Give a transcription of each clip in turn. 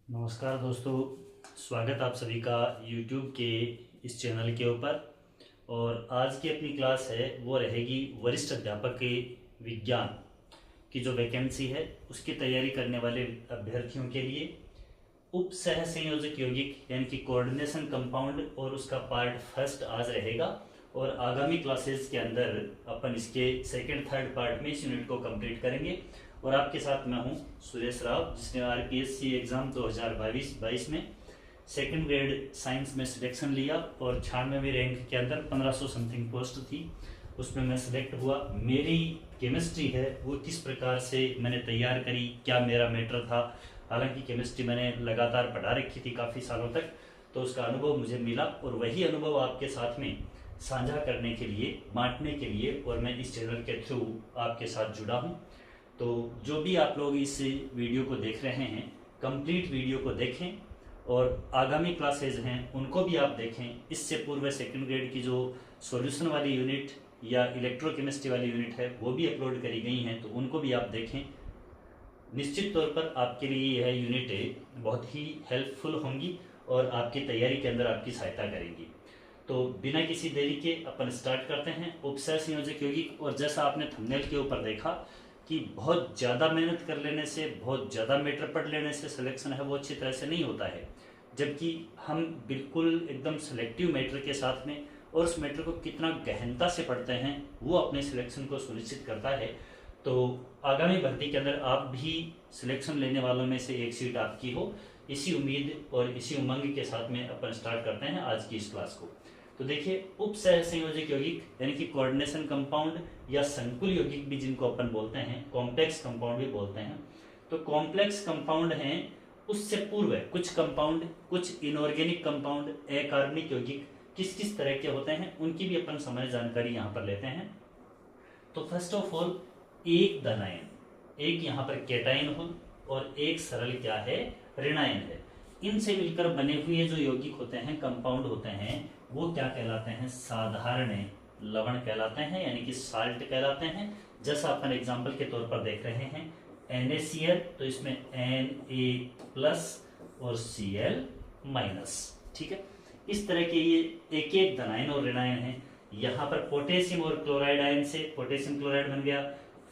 नमस्कार दोस्तों, स्वागत आप सभी का YouTube के इस चैनल के ऊपर। और आज की अपनी क्लास है वो रहेगी वरिष्ठ अध्यापक के विज्ञान की जो वैकेंसी है उसकी तैयारी करने वाले अभ्यर्थियों के लिए उप सह संयोजक यौगिक यानी कि कोऑर्डिनेशन कंपाउंड और उसका पार्ट फर्स्ट आज रहेगा। और आगामी क्लासेस के अंदर अपन इसके सेकंड थर्ड पार्ट में इस यूनिट को कंप्लीट करेंगे। और आपके साथ मैं हूं सुरेश राव, जिसने आरपीएससी एग्जाम 2022 में सेकंड ग्रेड साइंस में सिलेक्शन लिया और 96वें रैंक के अंदर 1500 समथिंग पोस्ट थी, उसमें मैं सिलेक्ट हुआ। मेरी केमिस्ट्री है वो किस प्रकार से मैंने तैयार करी, क्या मेरा मैटर था। हालांकि केमिस्ट्री मैंने लगातार पढ़ा रखी थी काफ़ी सालों तक, तो उसका अनुभव मुझे मिला और वही अनुभव आपके साथ में साझा करने के लिए, बांटने के लिए, और मैं इस चैनल के थ्रू आपके साथ जुड़ा हूं। तो जो भी आप लोग इस वीडियो को देख रहे हैं, कंप्लीट वीडियो को देखें और आगामी क्लासेज हैं उनको भी आप देखें। इससे पूर्व सेकंड ग्रेड की जो सॉल्यूशन वाली यूनिट या इलेक्ट्रोकेमिस्ट्री वाली यूनिट है वो भी अपलोड करी गई हैं, तो उनको भी आप देखें। निश्चित तौर पर आपके लिए यह यूनिट बहुत ही हेल्पफुल होंगी और आपकी तैयारी के अंदर आपकी सहायता करेंगी। तो बिना किसी देरी के अपन स्टार्ट करते हैं उपसह संयोजक यौगिक। और जैसा आपने थंबनेल के ऊपर देखा कि बहुत ज़्यादा मेहनत कर लेने से, बहुत ज़्यादा मैटर पढ़ लेने से सिलेक्शन है वो अच्छी तरह से नहीं होता है, जबकि हम बिल्कुल एकदम सेलेक्टिव मैटर के साथ में और उस मैटर को कितना गहनता से पढ़ते हैं वो अपने सिलेक्शन को सुनिश्चित करता है। तो आगामी भर्ती के अंदर आप भी सिलेक्शन लेने वालों में से एक सीट आपकी हो, इसी उम्मीद और इसी उमंग के साथ में अपन स्टार्ट करते हैं आज की इस क्लास को। तो देखिए, उप सह संयोजक यौगिक यानी कि कोऑर्डिनेशन कंपाउंड या संकुल यौगिक भी जिनको अपन बोलते हैं, कॉम्प्लेक्स कंपाउंड भी बोलते हैं। तो कॉम्प्लेक्स कंपाउंड हैं, उससे पूर्व कुछ कंपाउंड, कुछ इनऑर्गेनिक कंपाउंड, अकार्बनिक यौगिक किस किस तरह के होते हैं उनकी भी अपन सामान्य जानकारी यहाँ पर लेते हैं। तो फर्स्ट ऑफ ऑल, एक धनायन, एक यहाँ पर कैटायन हो और एक सरल क्या है, ऋणायन है। इनसे मिलकर बने हुए जो यौगिक होते हैं, कंपाउंड होते हैं, वो क्या कहलाते हैं, साधारण लवण कहलाते हैं, यानी कि साल्ट कहलाते हैं। जैसा अपन एग्जांपल के तौर पर देख रहे हैं NaCl, तो इसमें Na+ और Cl-, ठीक है। इस तरह के ये एक एक धनायन और ऋणायन है। यहाँ पर पोटेशियम और क्लोराइड आयन से पोटेशियम क्लोराइड बन गया।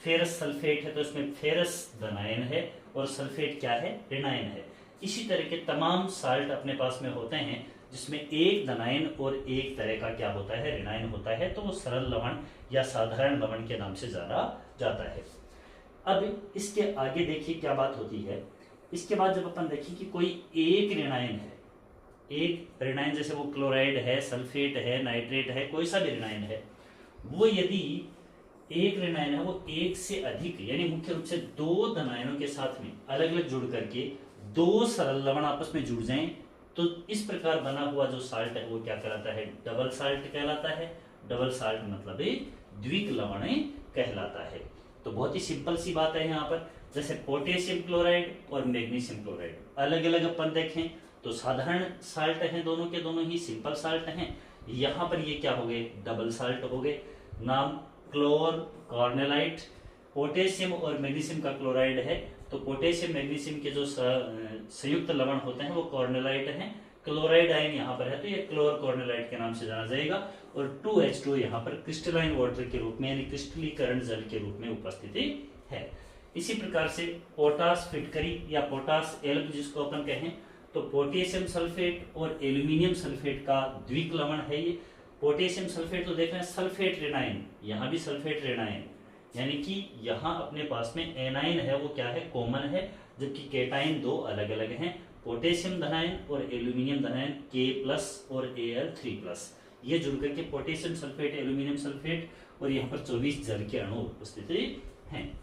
फेरस सल्फेट है तो इसमें फेरस धनायन है और सल्फेट क्या है, ऋणायन है। इसी तरह के तमाम साल्ट अपने पास में होते हैं जिसमें एक धनायन और एक तरह का क्या होता है, ऋणायन होता है, तो वो सरल लवण या साधारण लवण के नाम से जाना जाता है। अब इसके आगे देखिए क्या बात होती है। इसके बाद जब अपन देखिए कि कोई एक ऋणायन है, एक ऋणायन जैसे वो क्लोराइड है, सल्फेट है, नाइट्रेट है, कोई सा भी ऋणायन है, वो यदि एक ऋणायन है वो एक से अधिक यानी मुख्य रूप से दो धनायनों के साथ में अलग अलग जुड़ करके दो सरल लवण आपस में जुड़ जाएं, तो इस प्रकार बना हुआ जो साल्ट है वो क्या कहलाता है, डबल साल्ट कहलाता है। डबल साल्ट मतलब द्विक लवण कहलाता है। तो बहुत ही सिंपल सी बात है यहाँ पर। जैसे पोटेशियम क्लोराइड और मैग्नीशियम क्लोराइड अलग अलग अपन देखें तो साधारण साल्ट हैं, दोनों के दोनों ही सिंपल साल्ट हैं। यहाँ पर ये क्या हो गए, डबल साल्ट हो गए। नाम क्लोर कॉर्नेलाइट। पोटेशियम और मैग्नीशियम का क्लोराइड है तो पोटेशियम मैग्नीशियम के जो संयुक्त लवण होते हैं वो कॉर्नेलाइट हैं। क्लोराइड आयन यहाँ पर है तो ये क्लोर कॉर्नेलाइट के नाम से जाना जाएगा। और 2H2 यहाँ पर क्रिस्टलाइन वाटर के रूप में यानी क्रिस्टलीकरण जल के रूप में उपस्थिति है। इसी प्रकार से पोटास फिटकरी या पोटास एल्ब जिसको अपन कहें, तो पोटेशियम सल्फेट और एल्यूमिनियम सल्फेट का द्विक लवण है ये। पोटेशियम सल्फेट तो देख रहे हैं सल्फेट ऋणायन, यहाँ भी सल्फेट ऋणायन, यानी कि यहाँ अपने पास में एनायन है वो क्या है, कॉमन है, जबकि केटायन दो अलग अलग हैं, पोटेशियम धनायन और एल्यूमिनियम धनायन K+ और Al3+। ये जुड़ करके पोटेशियम सल्फेट, एल्यूमिनियम सल्फेट, और यहाँ पर 24 जल के अणु उपस्थित हैं।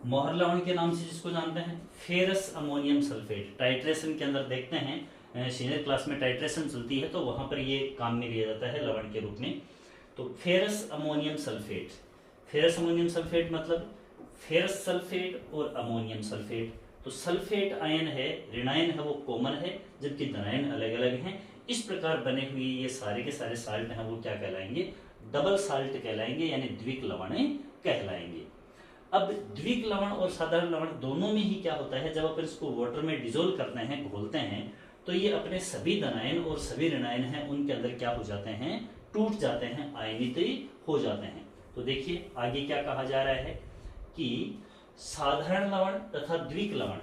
मोहर लवण के नाम से जिसको जानते हैं, फेरस अमोनियम सल्फेट। टाइट्रेशन के अंदर देखते हैं, सीनियर क्लास में टाइट्रेशन चलती है तो वहां पर ये काम में लिया जाता है लवण के रूप में। तो ferrous ammonium sulphate, ferrous ammonium sulphate मतलब फेरस सल्फेट और अमोनियम सल्फेट। तो सल्फेट आयन है, ऋणायन है वो कॉमन है, जबकि धनायन अलग अलग हैं। इस प्रकार बने हुए ये सारे के सारे साल्ट हैं वो क्या कहलाएंगे, डबल साल्ट कहलाएंगे, यानी द्विक लवण कहलाएंगे। अब द्विक लवण और साधारण लवण दोनों में ही क्या होता है, जब अपन इसको वाटर में डिजोल्व करते हैं, घोलते हैं, तो ये अपने सभी धनायन और सभी ऋणायन हैं उनके अंदर क्या हो जाते हैं, टूट जाते हैं, आयनित हो जाते हैं। तो देखिए आगे क्या कहा जा रहा है कि साधारण लवण तथा द्विक लवण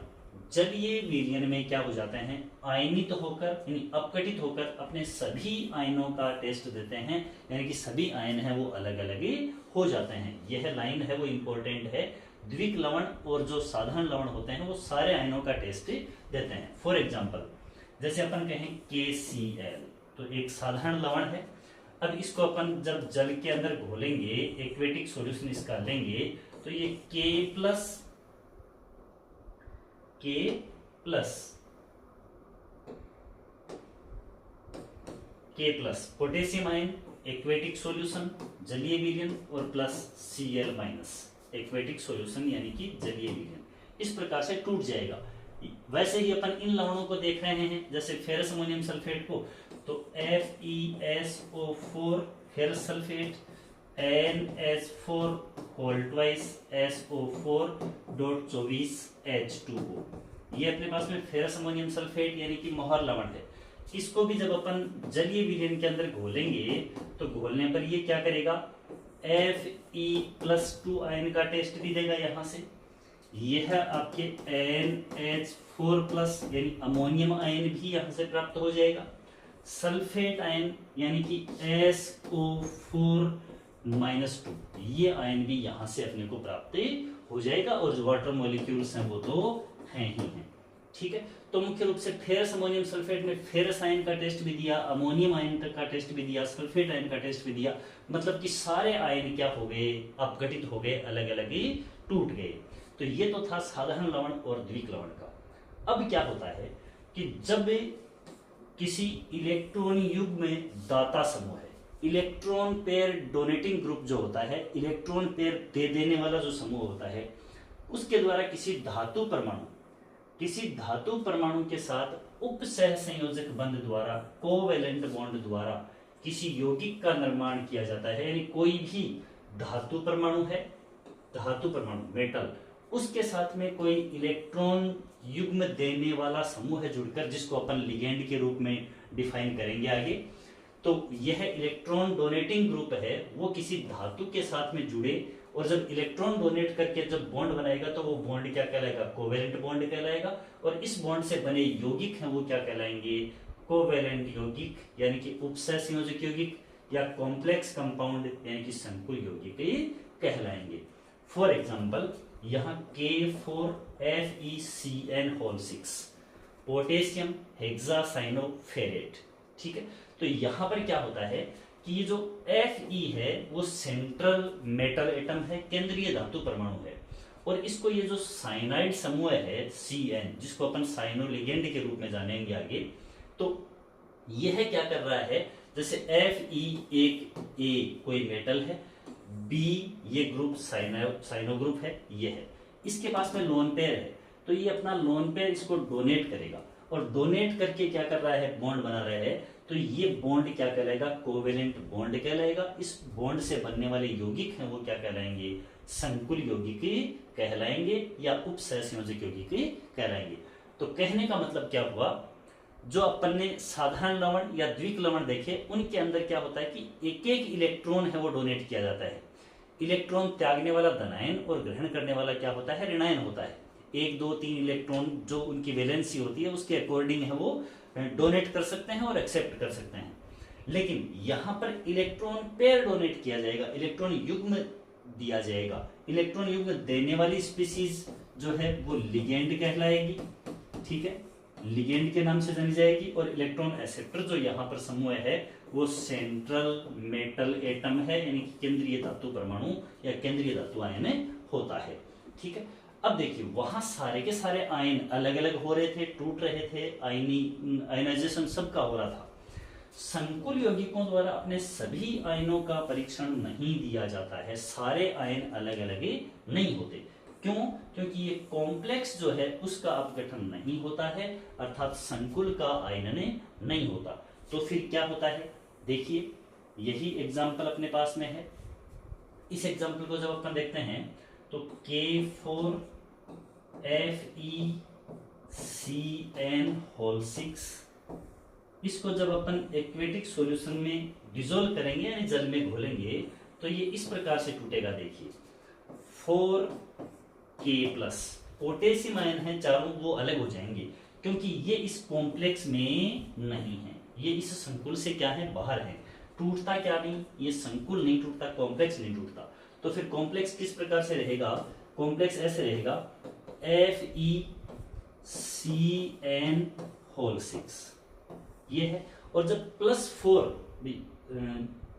जलीय विलयन में क्या हो जाते हैं, आयनित होकर यानी अपघटित होकर अपने सभी आयनों का टेस्ट देते हैं, यानी कि सभी आयन है वो अलग अलग हो जाते हैं। यह लाइन है वो इंपॉर्टेंट है। द्विक लवण और जो साधारण लवण होते हैं वो सारे आयनों का टेस्ट देते हैं। फॉर एग्जाम्पल जैसे अपन कहें KCl, तो एक साधारण लवण है। अब इसको अपन जब जल के अंदर घोलेंगे, एक्वेटिक सॉल्यूशन इसका लेंगे, तो ये K plus potassium ion aquatic solution जलीय विलयन और plus Cl minus aquatic solution यानी कि जलीय विलयन, इस प्रकार से टूट जाएगा। वैसे ही अपन इन लवणों को देख रहे हैं, जैसे फेरस अमोनियम सल्फेट को, तो FeSO4 ferrous sulphate, NH4 whole twice SO4.24H2O, ये अपने पास में फेरस अमोनियम सल्फेट यानी कि मोहर लवण है। इसको भी जब अपन जलीय विलयन के अंदर घोलेंगे तो घोलने पर ये क्या करेगा, Fe+2 आयन का टेस्ट भी देगा। यहाँ से यह आपके NH4+ यानी अमोनियम आयन भी यहाँ से प्राप्त हो जाएगा। सल्फेट आयन यानी कि SO4-2 ये आयन भी यहाँ से अपने को प्राप्त हो जाएगा, और जो वाटर मॉलिक्यूल्स हैं वो तो हैं ही हैं। ठीक है, तो मुख्य रूप से फेरस अमोनियम सल्फेट में फेरस आयन का टेस्ट भी दिया, अमोनियम आयन का टेस्ट भी दिया, सल्फेट आयन का टेस्ट भी दिया, मतलब कि सारे आयन क्या हो गए, अपघटित हो गए, अलग अलग ही टूट गए। तो ये तो था साधारण लवण और द्विक लवण का। अब क्या होता है कि जब किसी इलेक्ट्रॉन युग्म में दाता समूह है, इलेक्ट्रॉन पेयर डोनेटिंग ग्रुप जो होता है, इलेक्ट्रॉन पेयर दे देने वाला जो समूह होता है, उसके द्वारा किसी धातु परमाणु के साथ उप सह संयोजक बंध द्वारा, कोवेलेंट बॉन्ड द्वारा किसी यौगिक का निर्माण किया जाता है। यानी कोई भी धातु परमाणु मेटल, उसके साथ में कोई इलेक्ट्रॉन युग्म देने वाला समूह है जुड़कर, जिसको अपन लिगेंड के रूप में डिफाइन करेंगे आगे। तो यह इलेक्ट्रॉन डोनेटिंग ग्रुप है, वो किसी धातु के साथ में जुड़े, और जब इलेक्ट्रॉन डोनेट करके जब बॉन्ड बनाएगा तो वो बॉन्ड क्या कहलाएगा, कोवेलेंट बॉन्ड कहलाएगा। और इस बॉन्ड से बने यौगिक हैं वो क्या कहलाएंगे, कोवेलेंट यौगिक यानी कि उपसह संयोजक यौगिक, या कॉम्प्लेक्स कंपाउंड यानी कि संकुल यौगिक कहलाएंगे। फॉर एग्जाम्पल यहाँ K4FeCN6 पोटेशियम हेक्सासाइनोफेरेट। ठीक है, तो यहां पर क्या होता है कि ये जो Fe है वो सेंट्रल मेटल एटम है, केंद्रीय धातु परमाणु है, और इसको ये जो साइनाइड समूह है Cn, जिसको अपन साइनोलिगेंड के रूप में जानेंगे आगे, तो यह क्या कर रहा है, जैसे Fe एक A कोई मेटल है, B ये ग्रुप साइनो ग्रुप है, ये है, इसके पास में लोन पेयर है, तो ये अपना लोन पेयर इसको डोनेट करेगा, और डोनेट करके क्या कर रहा है, बॉन्ड बना रहा है, तो ये बॉन्ड क्या कहलाएगा, कोवेलेंट बॉन्ड कहलाएगा। इस बॉन्ड से बनने वाले यौगिक हैं वो क्या कहलाएंगे, संकुल यौगिक कहलाएंगे, या उपसहसंयोजक यौगिक कहलाएंगे। तो कहने का मतलब क्या हुआ, जो अपन ने साधारण लवण या द्विक लवण देखे, उनके अंदर क्या होता है कि एक एक इलेक्ट्रॉन है वो डोनेट किया जाता है। इलेक्ट्रॉन त्यागने वाला धनायन और ग्रहण करने वाला क्या होता है, ऋणायन होता है। 1 2 3 इलेक्ट्रॉन जो उनकी वैलेंसी होती है उसके अकॉर्डिंग है वो डोनेट कर सकते हैं और एक्सेप्ट कर सकते हैं। लेकिन यहाँ पर इलेक्ट्रॉन पेयर डोनेट किया जाएगा, इलेक्ट्रॉन युग्म दिया जाएगा। इलेक्ट्रॉन युग्म देने वाली स्पीसीज जो है वो लिगेंड कहलाएगी। ठीक है, लिगेंड के नाम से जानी जाएगी। और इलेक्ट्रॉन एक्सेप्टर जो यहाँ पर समूह है वो सेंट्रल मेटल एटम है, यानी कि केंद्रीय धातु परमाणु या केंद्रीय धातु आयन होता है। ठीक है, अब देखिए वहां सारे के सारे आयन अलग अलग हो रहे थे, टूट रहे थे, आयनाइजेशन सबका हो रहा था। संकुल यौगिकों द्वारा अपने सभी आयनों का परीक्षण नहीं दिया जाता है, सारे आयन अलग अलग नहीं होते। क्यों? क्योंकि ये कॉम्प्लेक्स जो है उसका अपगठन नहीं होता है, अर्थात संकुल का आयनन नहीं होता। तो फिर क्या होता है, देखिए यही एग्जाम्पल अपने पास में है। इस एग्जाम्पल को जब अपन देखते हैं तो K4FeCN6 इसको जब अपन एक्वेटिक सॉल्यूशन में डिसॉल्व करेंगे यानी जल में घोलेंगे तो ये इस प्रकार से टूटेगा। देखिए 4K+, पोटेशियम आयन है चारों वो अलग हो जाएंगे क्योंकि ये इस कॉम्प्लेक्स में नहीं है, ये इस संकुल से क्या है, बाहर है। टूटता क्या नहीं, ये संकुल नहीं टूटता, कॉम्प्लेक्स नहीं टूटता। तो फिर कॉम्प्लेक्स किस प्रकार से रहेगा, कॉम्प्लेक्स ऐसे रहेगा FeCN6 ये है। और जब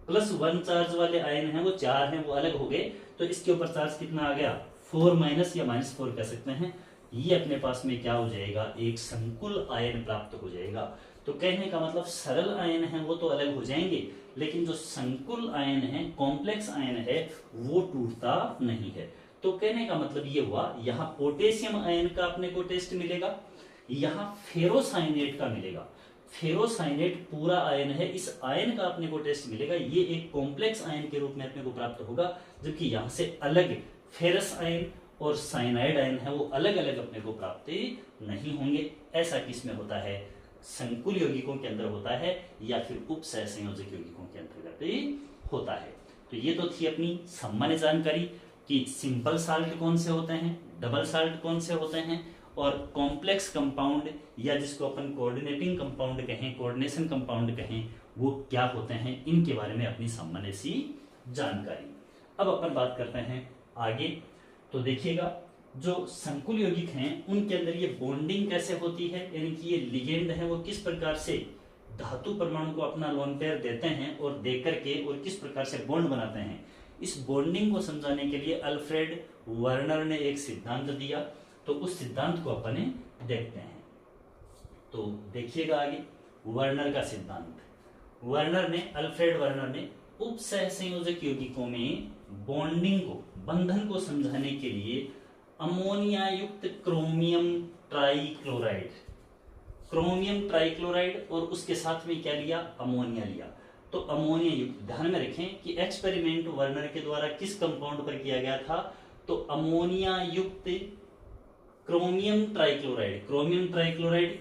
+1 चार्ज वाले आयन हैं वो 4 हैं वो अलग हो गए तो इसके ऊपर चार्ज कितना आ गया, 4- या -4 कह सकते हैं। ये अपने पास में क्या हो जाएगा, एक संकुल आयन प्राप्त हो जाएगा। तो कहने का मतलब सरल आयन है वो तो अलग हो जाएंगे लेकिन जो संकुल आयन है, कॉम्प्लेक्स आयन है, वो टूटता नहीं है। तो कहने का मतलब ये हुआ, यहाँ पोटेशियम आयन का अपने को टेस्ट मिलेगा, यहाँ फेरोसाइनेट का मिलेगा। फेरोसाइनेट पूरा आयन है, इस आयन का अपने को टेस्ट मिलेगा, ये एक कॉम्प्लेक्स आयन के रूप में अपने को प्राप्त होगा। जबकि यहाँ से अलग फेरस आयन और साइनाइड आयन है वो अलग अलग अपने को प्राप्त नहीं होंगे। ऐसा किसमें होता है, संकुल यौगिकों के अंदर होता है या फिर उप सहसंयोजक यौगिकों के अंतर्गत होता है। तो ये तो थी अपनी सामान्य जानकारी कि सिंपल साल्ट कौन से होते हैं, डबल साल्ट कौन से होते हैं, और कॉम्प्लेक्स कंपाउंड या जिसको अपन कोऑर्डिनेटिंग कंपाउंड कहें, कोऑर्डिनेशन कंपाउंड कहें, वो क्या होते हैं, इनके बारे में अपनी सामान्य सी जानकारी। अब अपन बात करते हैं आगे। तो देखिएगा जो संकुल यौगिक हैं उनके अंदर ये बॉन्डिंग कैसे होती है, यानी कि ये लिगेंड है वो किस प्रकार से धातु परमाणु को अपना लोन पेयर देते हैं और देकर के और किस प्रकार से बॉन्ड बनाते हैं। इस बॉन्डिंग को समझाने के लिए अल्फ्रेड वर्नर ने एक सिद्धांत दिया, तो उस सिद्धांत को अपन देखते हैं। तो देखिएगा आगे वर्नर का सिद्धांत। अल्फ्रेड वर्नर ने उप सहसंयोजक यौगिकों में बॉन्डिंग को, बंधन को समझाने के लिए अमोनिया युक्त क्रोमियम ट्राइक्लोराइड और उसके साथ में क्या लिया, अमोनिया लिया। तो अमोनिया युक्त, ध्यान में रखें कि एक्सपेरिमेंट वर्नर के द्वारा किस कंपाउंड पर किया गया था, तो अमोनिया युक्त क्रोमियम ट्राइक्लोराइड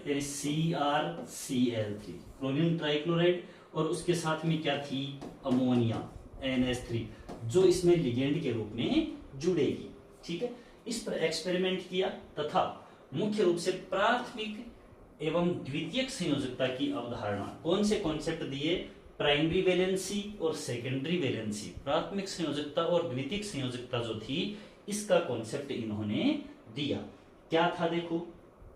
यानी CrCl3, क्रोमियम ट्राइक्लोराइड, और उसके साथ में क्या थी, अमोनिया NH3, जो इसमें लिगेंड के रूप में जुड़ेगी। ठीक है, इस पर एक्सपेरिमेंट किया तथा मुख्य रूप से प्राथमिक एवं द्वितीयक संयोजकता की अवधारणा, कौन से कॉन्सेप्ट दिए, प्राइमरी वैलेंसी और सेकेंडरी वैलेंसी, प्राथमिक संयोजकता और द्वितीयक संयोजकता जो थी इसका कॉन्सेप्ट इन्होंने दिया। क्या था, देखो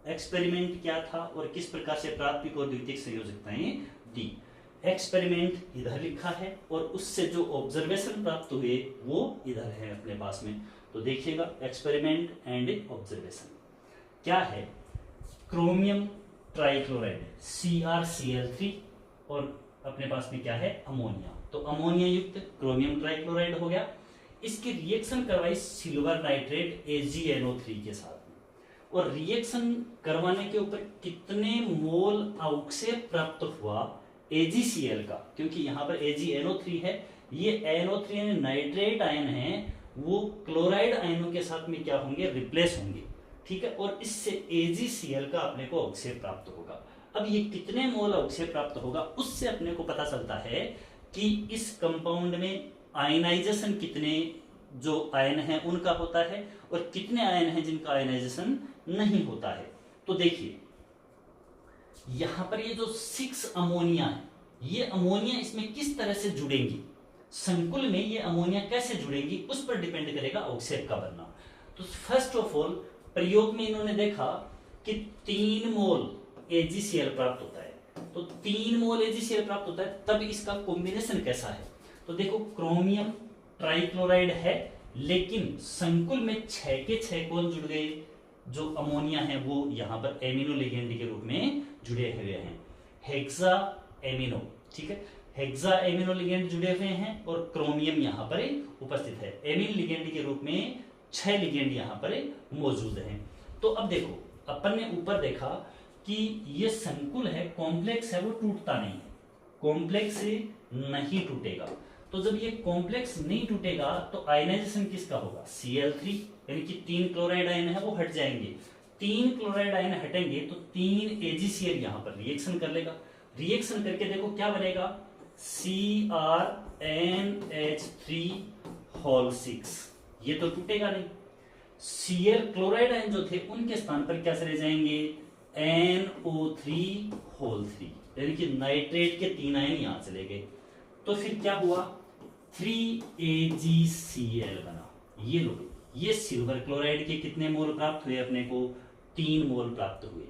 एक्सपेरिमेंट क्या था और किस प्रकार से प्राथमिक और द्वितीयक संयोजकताएं दी। एक्सपेरिमेंट इधर लिखा है और उससे जो ऑब्जर्वेशन प्राप्त हुए वो इधर है अपने पास में। तो देखिएगा एक्सपेरिमेंट एंड ऑब्जर्वेशन क्या है, क्रोमियम ट्राइक्लोराइड CrCl3 और अपने पास में क्या है, अमोनिया। तो अमोनिया युक्त क्रोमियम ट्राइक्लोराइड हो गया। इसकी रिएक्शन करवाई सिल्वर नाइट्रेट AgNO3 के साथ में, और रिएक्शन करवाने के ऊपर कितने मोल अवक्षेप प्राप्त हुआ AgCl का, क्योंकि यहाँ पर AgNO3 है, ये NO3 नाइट्रेट आयन है, वो क्लोराइड आयनों के साथ में क्या होंगे, रिप्लेस होंगे। ठीक है, और इससे AgCl का अपने को अवक्षेप प्राप्त होगा। अब ये कितने मोल अवक्षेप प्राप्त होगा उससे अपने को पता चलता है कि इस कंपाउंड में आयनाइजेशन कितने जो आयन है उनका होता है और कितने आयन हैं जिनका आयनाइजेशन नहीं होता है। तो देखिए यहां पर ये जो 6 अमोनिया है, ये अमोनिया इसमें किस तरह से जुड़ेंगी, संकुल में ये अमोनिया कैसे जुड़ेंगी उस पर डिपेंड करेगा अवक्षेप का बनना। तो फर्स्ट ऑफ ऑल प्रयोग में इन्होंने देखा कि 3 मोल AgCl प्राप्त होता है, तो 3 मोल AgCl प्राप्त होता है, तब इसका कॉम्बिनेशन कैसा है। तो देखो क्रोमियम ट्राइक्लोराइड है लेकिन संकुल में 6 के 6 कौन जुड़ गए, जो अमोनिया है वो यहाँ पर एमिनो लिगेंड के रूप में जुड़े हुए हैं, हेक्सा एमिनो। ठीक है, हेक्सा एमिनो लिगेंड जुड़े हुए हैं और क्रोमियम यहाँ पर उपस्थित है, एमिन लिगेंड के रूप में 6 लिगेंड यहाँ पर मौजूद हैं। तो अब देखो अपन ने ऊपर देखा कि ये संकुल है, कॉम्प्लेक्स है, वो टूटता नहीं है, कॉम्प्लेक्स नहीं टूटेगा। तो तो जब ये कॉम्प्लेक्स नहीं टूटेगा तो आयनाइजेशन किसका होगा, Cl3, यानी कि 3 क्लोराइड आयन है वो हट जाएंगे। 3 क्लोराइड आयन हटेंगे तो 3 AgCl यहां पर रिएक्शन कर लेगा। रिएक्शन करके देखो क्या बनेगा, CrNH3 ये तो टूटेगा नहीं। Cl क्लोराइड आयन जो थे उनके स्थान पर क्या चले जाएंगे, NO3 यानी कि नाइट्रेट के 3 आयन यहां चले गए। तो फिर क्या हुआ, 3AgCl बना। ये लो, ये सिल्वर क्लोराइड के कितने मोल प्राप्त हुए अपने को, 3 मोल प्राप्त हुए।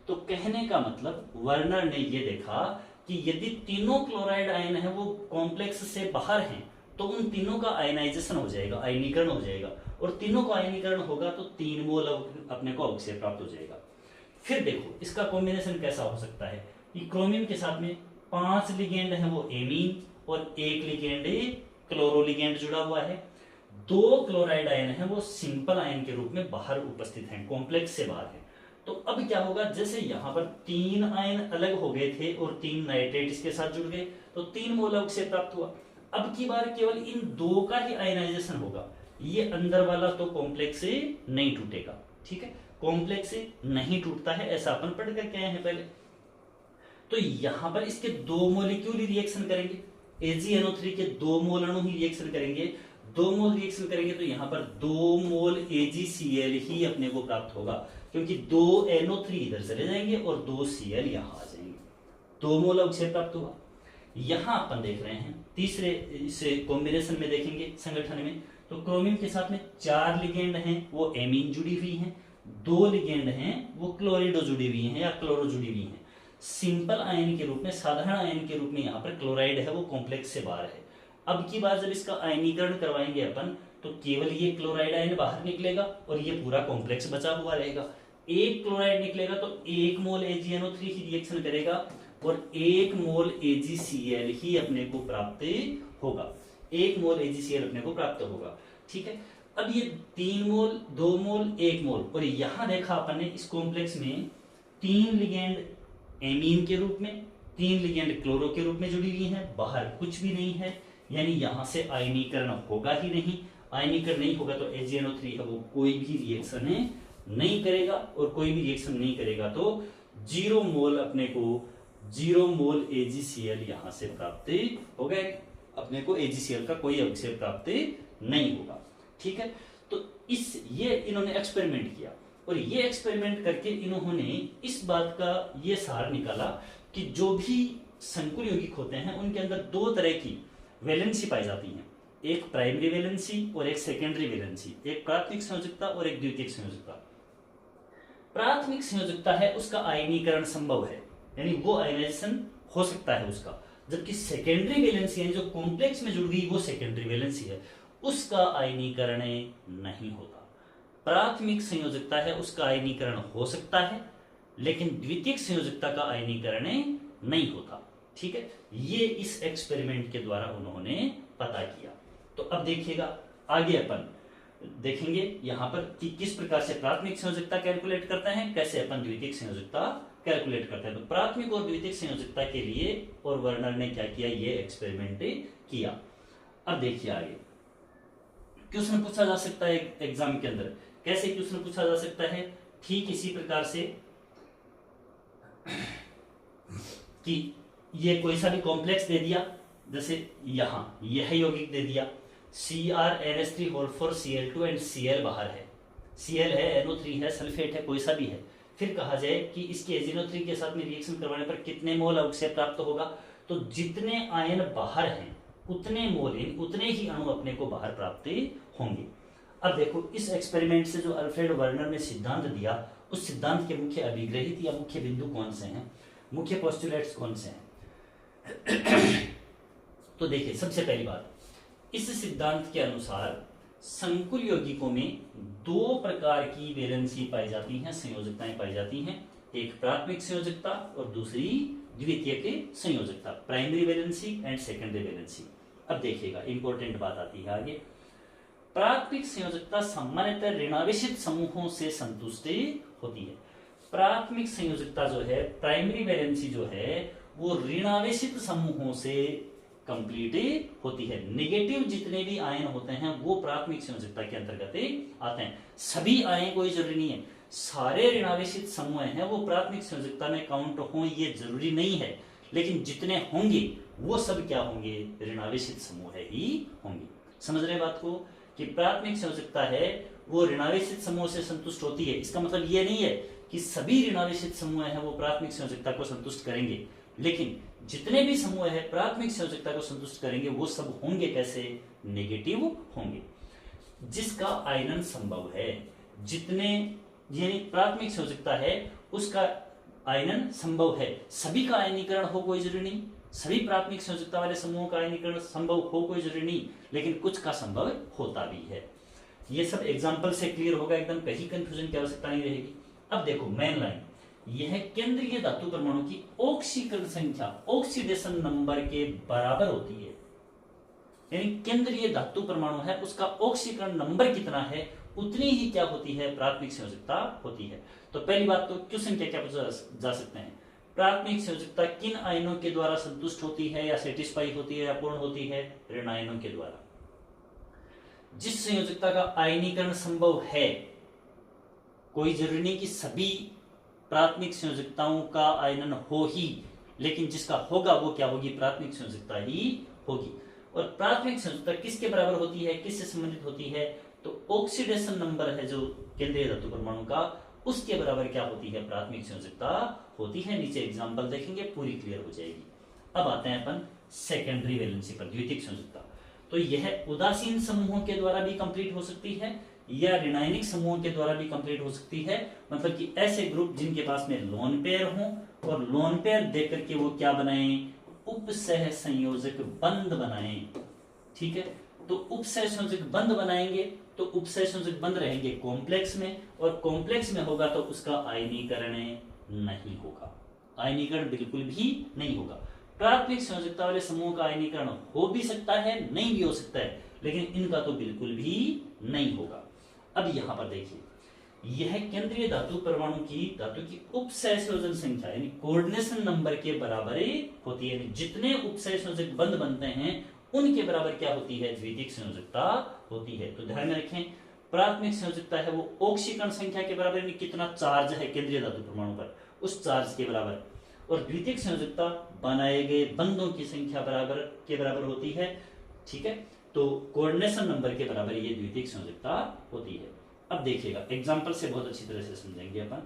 तो कहने का मतलब वर्नर ने ये देखा कि यदि तीनों क्लोराइड आयन है वो कॉम्प्लेक्स से बाहर हैं तो उन तीनों का आयनाइजेशन हो जाएगा, आयनीकरण हो जाएगा, और तीनों का आयनीकरण होगा तो 3 मोल अपने को अवक्षय प्राप्त हो जाएगा। फिर देखो इसका कॉम्बिनेशन कैसा हो सकता है कि क्रोमियम के साथ में 5 लिगेंड है वो एमीन और 1 लिगेंड क्लोरो लिगेंड जुड़ा हुआ है। 2 क्लोराइड आयन है वो सिंपल आयन के रूप में बाहर उपस्थित हैं, कॉम्प्लेक्स से बाहर है। तो अब क्या होगा, जैसे यहां पर 3 आयन अलग हो गए थे और 3 नाइट्रेट इसके साथ जुड़ गए तो 3 मोल अवक्षय प्राप्त हुआ। अब की बार केवल इन 2 का ही आयनाइजेशन होगा, ये अंदर वाला तो कॉम्प्लेक्स से नहीं टूटेगा। ठीक है, कॉम्प्लेक्स से नहीं टूटता है, ऐसा अपन पढ़ करके आए हैं पहले। तो यहां पर इसके 2 मोलिक्यूल रिएक्शन करेंगे, AgNO3 के 2 मोल अणु ही रिएक्शन करेंगे। 2 मोल रिएक्शन करेंगे तो यहां पर 2 मोल AgCl ही अपने को प्राप्त होगा, क्योंकि 2 NO3 इधर चले जाएंगे और 2 Cl यहां आ जाएंगे। 2 मोल अवक्षय प्राप्त हुआ। यहां अपन देख रहे हैं तीसरे इसे कॉम्बिनेशन में देखेंगे संगठन में, तो क्रोमियम के साथ में 4 लिगेंड हैं वो एमीन जुड़ी हुई हैं, 2 लिगेंड हैं वो क्लोरिडो जुड़ी हुई हैं या क्लोरो जुड़ी हुई हैं। सिंपल आयन के रूप में, साधारण आयन के रूप में यहाँ पर क्लोराइड है वो कॉम्प्लेक्स से बाहर है। अब की बार जब इसका आयनीकरण करवाएंगे अपन तो केवल ये क्लोराइड आयन बाहर निकलेगा और ये पूरा कॉम्प्लेक्स बचा हुआ रहेगा। 1 क्लोराइड निकलेगा तो 1 मोल AgNO3 ही रिएक्शन करेगा और 1 मोल AgCl ही अपने को प्राप्त होगा। 1 मोल AgCl अपने को प्राप्त होगा। ठीक है, अब ये 3 मोल, 2 मोल, 1 मोल, और यहां देखा अपन ने इस कॉम्प्लेक्स में 3 लिगेंड एमीन के रूप में, 3 लिगेंड क्लोरो के रूप में जुड़ी हुई हैं, बाहर कुछ भी नहीं है, यानी यहां से आयनीकरण होगा ही नहीं। आयनीकरण नहीं होगा तो AgNO3 है वो कोई भी रिएक्शन नहीं करेगा, और कोई भी रिएक्शन नहीं करेगा तो 0 मोल अपने को 0 मोल AgCl यहां से प्राप्त हो गए। अपने को AgCl का कोई अवक्षय प्राप्त नहीं होगा। ठीक है, तो ये इन्होंने एक्सपेरिमेंट किया और ये एक्सपेरिमेंट करके इन्होंने इस बात का ये सार निकाला कि जो भी संकुल यौगिक होते हैं उनके अंदर 2 तरह की वैलेंसी पाई जाती है, एक प्राइमरी वैलेंसी और एक सेकेंडरी वैलेंसी, एक प्राथमिक संयोजकता और एक द्वितीयक संयोजकता। प्राथमिक संयोजकता है उसका आयनीकरण संभव है, यानी वो आयनाइजेशन हो सकता है उसका, जबकि सेकेंडरी वैलेंसी है जो कॉम्प्लेक्स में जुड़ गई वो सेकेंडरी वैलेंसी है, उसका आयनीकरण नहीं होता। प्राथमिक संयोजकता है उसका आयनीकरण हो सकता है लेकिन द्वितीयक संयोजकता का आयनीकरण नहीं होता। ठीक है, ये इस एक्सपेरिमेंट के द्वारा उन्होंने पता किया। तो अब देखिएगा आगे अपन देखेंगे यहां पर कि किस प्रकार से प्राथमिक संयोजकता कैलकुलेट करते हैं, कैसे अपन द्वितीयक संयोजकता कैलकुलेट करते हैं। तो प्राथमिक और द्वितीयक संयोजकता के लिए और वर्नर ने क्या किया, ये एक्सपेरिमेंट किया। अब देखिए आगे क्वेश्चन पूछा जा सकता है एग्जाम के अंदर, कैसे क्वेश्चन पूछा जा सकता है, ठीक इसी प्रकार से कि ये कोई सा भी कॉम्प्लेक्स दे दिया, जैसे यहां यह यौगिक दे दिया CrNH3 एंड Cl बाहर है, Cl है, NO3 है, सल्फेट है, कोई सा भी है। फिर कहा जाए कि इसके AgNO3 के साथ में रिएक्शन करवाने पर कितने मोल अवक्षय प्राप्त होगा, तो जितने आयन बाहर हैं उतने मोल, उतने ही अणु अपने को बाहर प्राप्त होंगे। अब देखो इस एक्सपेरिमेंट से जो अल्फ्रेड वर्नर ने सिद्धांत दिया उस सिद्धांत के मुख्य अभिग्रहित या मुख्य बिंदु कौन से हैं, मुख्य पोस्टुलेट्स कौन से हैं। तो देखिए सबसे पहली बात, इस सिद्धांत के अनुसार संकुल यौगिकों में 2 प्रकार की वैलेंसी पाई जाती हैं, संयोजकताएं पाई जाती हैं, एक प्राथमिक संयोजकता और दूसरी द्वितीयक संयोजकता, primary valency and secondary valency. अब देखिएगा इंपॉर्टेंट बात आती है आगे। प्राथमिक संयोजकता सामान्यतः ऋणावेशित समूहों से संतुष्ट होती है। प्राथमिक संयोजकता जो है, प्राइमरी वैलेंसी जो है वो ऋणावेशित समूहों से कंप्लीट होती है। नेगेटिव जितने भी आयन होते हैं वो प्राथमिक संयोजकता के अंतर्गत आते हैं। सभी आयन कोई जरूरी नहीं है, सारे ऋणावेशित समूह हैं वो प्राथमिक संयोजकता में काउंट हो ये जरूरी नहीं है, लेकिन जितने होंगे वो सब क्या होंगे, ऋणावेशित समूह ही होंगे। समझ रहे बात को कि प्राथमिक संयोजकता है वो ऋणावेशित समूह से संतुष्ट होती है। इसका मतलब ये नहीं है कि सभी ऋणावेशित समूह हैं वो प्राथमिक संयोजकता को संतुष्ट करेंगे, लेकिन जितने भी समूह है प्राथमिक संयोजकता को संतुष्ट करेंगे वो सब होंगे कैसे, नेगेटिव होंगे। जिसका आयनन संभव है, जितने यानी प्राथमिक संयोजकता है उसका आयनन संभव है, सभी का आयनीकरण हो कोई जरूरी नहीं, सभी प्राथमिक संयोजकता वाले समूहों का आयनीकरण संभव हो कोई जरूरी नहीं, लेकिन कुछ का संभव होता भी है। ये सब एग्जाम्पल से क्लियर होगा एकदम, कहीं कंफ्यूजन की आवश्यकता नहीं रहेगी। अब देखो मेन लाइन, यह केंद्रीय धातु परमाणु की ऑक्सीकरण संख्या ऑक्सीडेशन नंबर के बराबर होती है। यानी केंद्रीय धातु परमाणु है उसका ऑक्सीकरण नंबर कितना है उतनी ही क्या होती है, प्राथमिक संयोजकता होती है। तो पहली बात तो क्वेश्चन क्या पूछा जा सकते हैं, प्राथमिक संयोजकता किन आयनों के द्वारा संतुष्ट होती है या सेटिस्फाई होती है या पूर्ण होती है, ऋण आयनों के द्वारा। जिस संयोजकता का आयनीकरण संभव है, कोई जरूरी नहीं कि सभी प्राथमिक संयोजकताओं का आयनन हो ही, लेकिन जिसका होगा वो क्या होगी, प्राथमिक संयोजकता ही होगी। और प्राथमिक संयोजकता किसके बराबर होती है, किससे संबंधित होती है, तो ऑक्सीडेशन नंबर है जो केंद्रीय धातु परमाणु का, उसके बराबर क्या होती है, प्राथमिक संयोजकता होती है। नीचे एग्जांपल देखेंगे पूरी क्लियर हो जाएगी। अब आते हैं अपन सेकेंडरी वैलेंसी पर, द्वितीयक संयोजकता। तो यह उदासीन समूहों के द्वारा भी कंप्लीट हो सकती है या ऋणायनिक समूहों के द्वारा भी कंप्लीट हो सकती है। मतलब कि ऐसे ग्रुप जिनके पास में लोन पेयर हो और लोन पेयर देकर के वो क्या बनाएं, उपसह संयोजक बंध बनाएं। ठीक है, तो उपसह संयोजक बंध बनाएंगे तो उपसह संयोजक बंध रहेंगे कॉम्प्लेक्स में, और कॉम्प्लेक्स में होगा तो उसका आयनीकरण नहीं होगा, आयनीकरण बिल्कुल भी नहीं होगा। प्राथमिक संयोजकता वाले समूह का आयनीकरण हो भी सकता है, नहीं भी हो सकता है, लेकिन इनका तो बिल्कुल भी नहीं होगा। अब यहां पर देखिए, यह केंद्रीय धातु परमाणु की धातु की उपसह संयोजन संख्या यानी कोऑर्डिनेशन नंबर के बराबर होती है। जितने उपसह संयोजक बंध बनते हैं उनके बराबर क्या होती है, द्वितीयक संयोजकता होती है। तो ध्यान में रखें, प्राथमिक संयोजकता है वो ऑक्सीकरण संख्या के बराबर यानी कितना चार्ज है केंद्रीय धातु परमाणु पर उस चार्ज के बराबर, और द्वितीयक संयोजकता बनाए गए बंधों की संख्या के बराबर होती है। ठीक है, तो कोऑर्डिनेशन नंबर के बराबर ये द्वितीयक संयोजकता होती है। अब देखिएगा एग्जांपल से बहुत अच्छी तरह से समझेंगे अपन।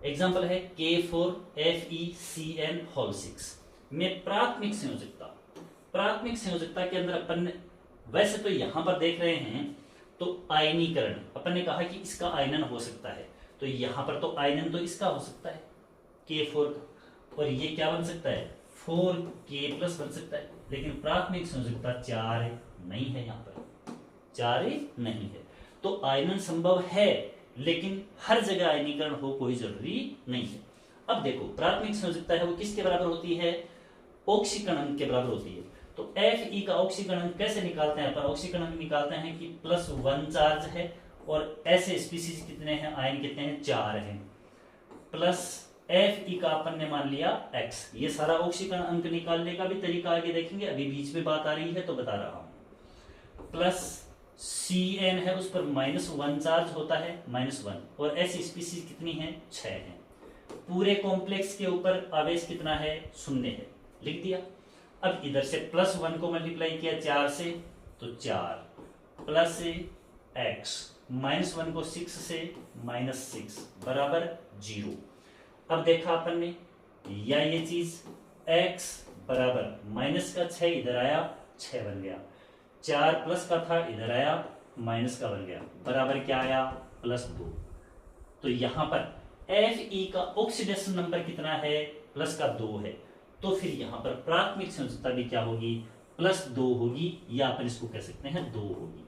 एग्जांपल है K4FeCN6 में प्राथमिक संयोजकता के अंदर अपन वैसे तो यहां पर देख रहे हैं तो आयनीकरण, अपन ने कहा कि इसका आयनन हो सकता है, तो यहां पर तो आयनन तो इसका हो सकता है K4 का, और ये क्या बन सकता है 4K+ बन सकता है, लेकिन प्राथमिक संयोजकता 4 नहीं है, यहां पर 4 नहीं है। तो आयनन संभव है लेकिन हर जगह आयनीकरण हो कोई जरूरी नहीं है। अब देखो प्राथमिक संयोजकता है वो किसके बराबर होती है, ऑक्सीकरण के बराबर होती है। तो Fe का ऑक्सीकरण कैसे निकालते हैं अपन, ऑक्सीकरण निकालते हैं कि +1 चार्ज है और ऐसे स्पीसीज कितने हैं, आयन कितने हैं, 4 हैं, प्लस Fe का अपन ने मान लिया X। ये सारा ऑक्सीकरण अंक निकालने का भी तरीका आगे देखेंगे, अभी बीच में बात आ रही है तो बता रहा हूं। प्लस Cn है उस पर -1 चार्ज होता है, -1, और ऐसी स्पीसीज कितनी है, 6 हैं। पूरे कॉम्प्लेक्स के ऊपर आवेश कितना है, 0 है, लिख दिया। अब इधर से +1 को मल्टीप्लाई किया 4 से तो 4, प्लस X, -1 को 6 से -6 बराबर 0। अब देखा अपन ने या ये चीज X बराबर -6 इधर आया 6 बन गया, 4 प्लस का था इधर आया माइनस का बन गया, बराबर क्या आया +2। तो यहां पर Fe का ऑक्सीडेशन नंबर कितना है, +2 है, तो फिर यहां पर प्राथमिक संयोजकता भी क्या होगी, +2 होगी, या अपन इसको कह सकते हैं 2 होगी।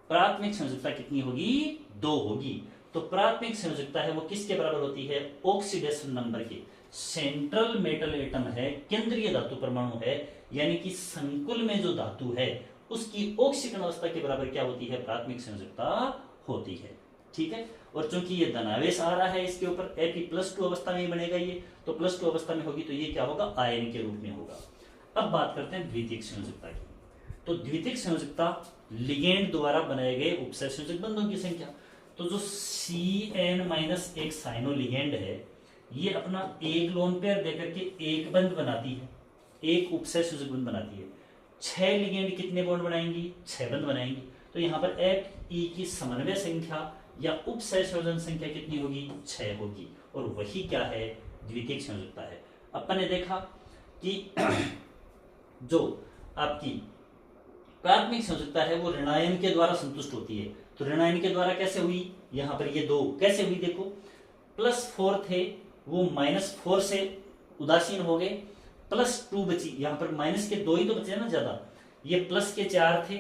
प्राथमिक संयोजकता कितनी होगी, 2 होगी। तो प्राथमिक संयोजकता है वो किसके बराबर होती है, ऑक्सीडेशन नंबर के। सेंट्रल मेटल एटम है, केंद्रीय धातु परमाणु है, यानी कि संकुल में जो धातु है उसकी ऑक्सीकरण अवस्था के बराबर क्या होती है, प्राथमिक संयोजकता होती है। ठीक है, और चूंकि ये धनावेश आ रहा है इसके ऊपर, Fe +2 अवस्था में बनेगा ये, तो +2 अवस्था में होगी तो ये क्या होगा, आयन के रूप में होगा। अब बात करते हैं द्वितीयक संयोजकता की। तो द्वितीयक संयोजकता लिगेंड द्वारा बनाए गए उपसहसंयोजक बंधों की संख्या। तो जो Cn- एक साइनो लिगेंड है, ये अपना एक लोन पेयर देकर के एक बंध बनाती है, एक उपसहसंयोजक बंध बनाती है। 6 लिगेंड कितने बॉन्ड बनाएंगी? 6 बंध बनाएंगी। तो यहाँ पर Fe की समन्वय संख्या या उपसहसंयोजन संख्या कितनी होगी? 6 होगी। और वही क्या है? द्वितीयक संयोजकता है। अपन ने देखा कि जो आपकी प्राथमिक संयोजकता है वो ऋणायन के द्वारा संतुष्ट होती है। तो ऋणायन के द्वारा कैसे हुई? यहाँ पर ये 2 कैसे हुई देखो, +4 थे वो -4 से उदासीन हो गए, +2 बची। यहाँ पर माइनस के 2 ही तो बचे ना ज्यादा, ये प्लस के 4 थे,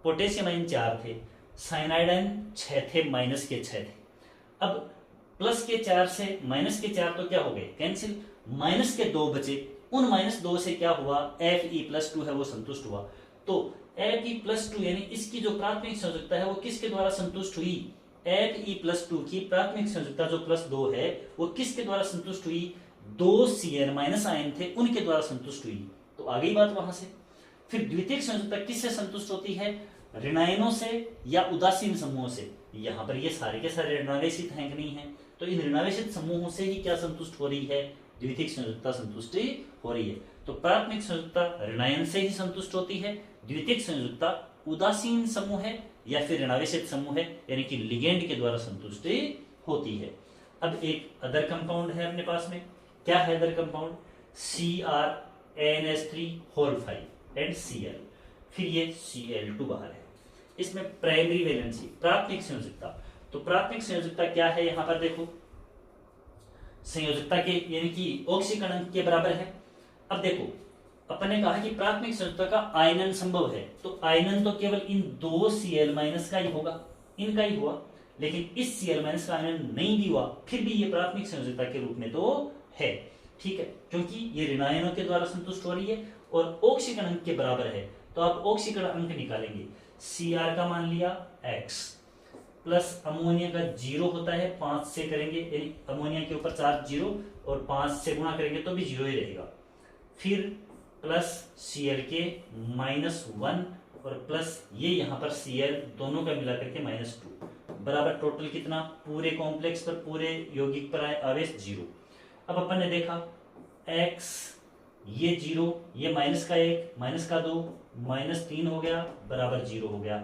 पोटेशियम आयन 4 थे, साइनाइड आयन 6 थे, माइनस के 6 थे। अब प्लस के 4 से माइनस के 4 तो क्या हो गए? कैंसिल। माइनस के 2 बचे, उन -2 से क्या हुआ? Fe+2 है वो संतुष्ट हुआ। तो Fe+2 यानी इसकी जो प्राथमिक संयोजकता है वो किसके द्वारा संतुष्ट हुई? Fe+2 की प्राथमिक संयोजकता जो +2 है वो किसके द्वारा संतुष्ट हुई? 2 Cn- आयन थे उनके द्वारा संतुष्ट हुई। तो आ गई बात वहां से। फिर द्वितीयक संयोजकता किससे संतुष्ट होती है? ऋणायनों से या उदासीन समूहों से। यहाँ पर ये सारे के सारे ऋणावेशित हैं कि नहीं है? तो इन ऋणावेशित समूहों से ही क्या संतुष्ट हो रही है? द्वितीयक संयोजकता संतुष्टि हो रही है। तो प्राथमिक संयोजकता ऋणायन से ही संतुष्ट होती है, द्वितीयक संयोजकता उदासीन समूह है या फिर ऋणावेशित समूह है यानी कि लिगेंड के द्वारा संतुष्टि होती है। अब एक अदर कंपाउंड है अपने पास में। क्या है other compound? CrNH3 and Cl, फिर ये Cl2 बाहर है। इसमें प्राइमरी वैलेंसी प्राथमिक संयोजकता। तो प्राथमिक संयोजकता क्या है? यहां पर देखो, संयोजकता के यानी कि ऑक्सीकरण अंक के बराबर है। अब देखो, अपन ने कहा कि प्राथमिक संयोजकता का आयनन संभव है, तो आयनन तो केवल इन 2 Cl- का ही होगा, इनका ही हुआ। लेकिन इस Cl- का आयनन नहीं भी हुआ, फिर भी ये प्राथमिक संयोजकता के रूप में तो है, ठीक है, क्योंकि ये ऋणायनों के द्वारा संतुष्ट हो रही है और ऑक्सीकरण अंक के बराबर है। तो आप ऑक्सीकरण अंक निकालेंगे, Cr का मान लिया x प्लस अमोनिया का 0 होता है, 5 से करेंगे यानी अमोनिया के ऊपर चार्ज 0 और 5 से गुणा करेंगे तो भी 0 ही रहेगा। फिर प्लस Cl के -1 और प्लस ये यहाँ पर Cl दोनों का मिला करके -2 बराबर टोटल कितना? पूरे कॉम्प्लेक्स पर, पूरे यौगिक पर आए आवेश 0। अब अपन ने देखा x ये 0, ये -1 -2 -3 हो गया बराबर 0 हो गया।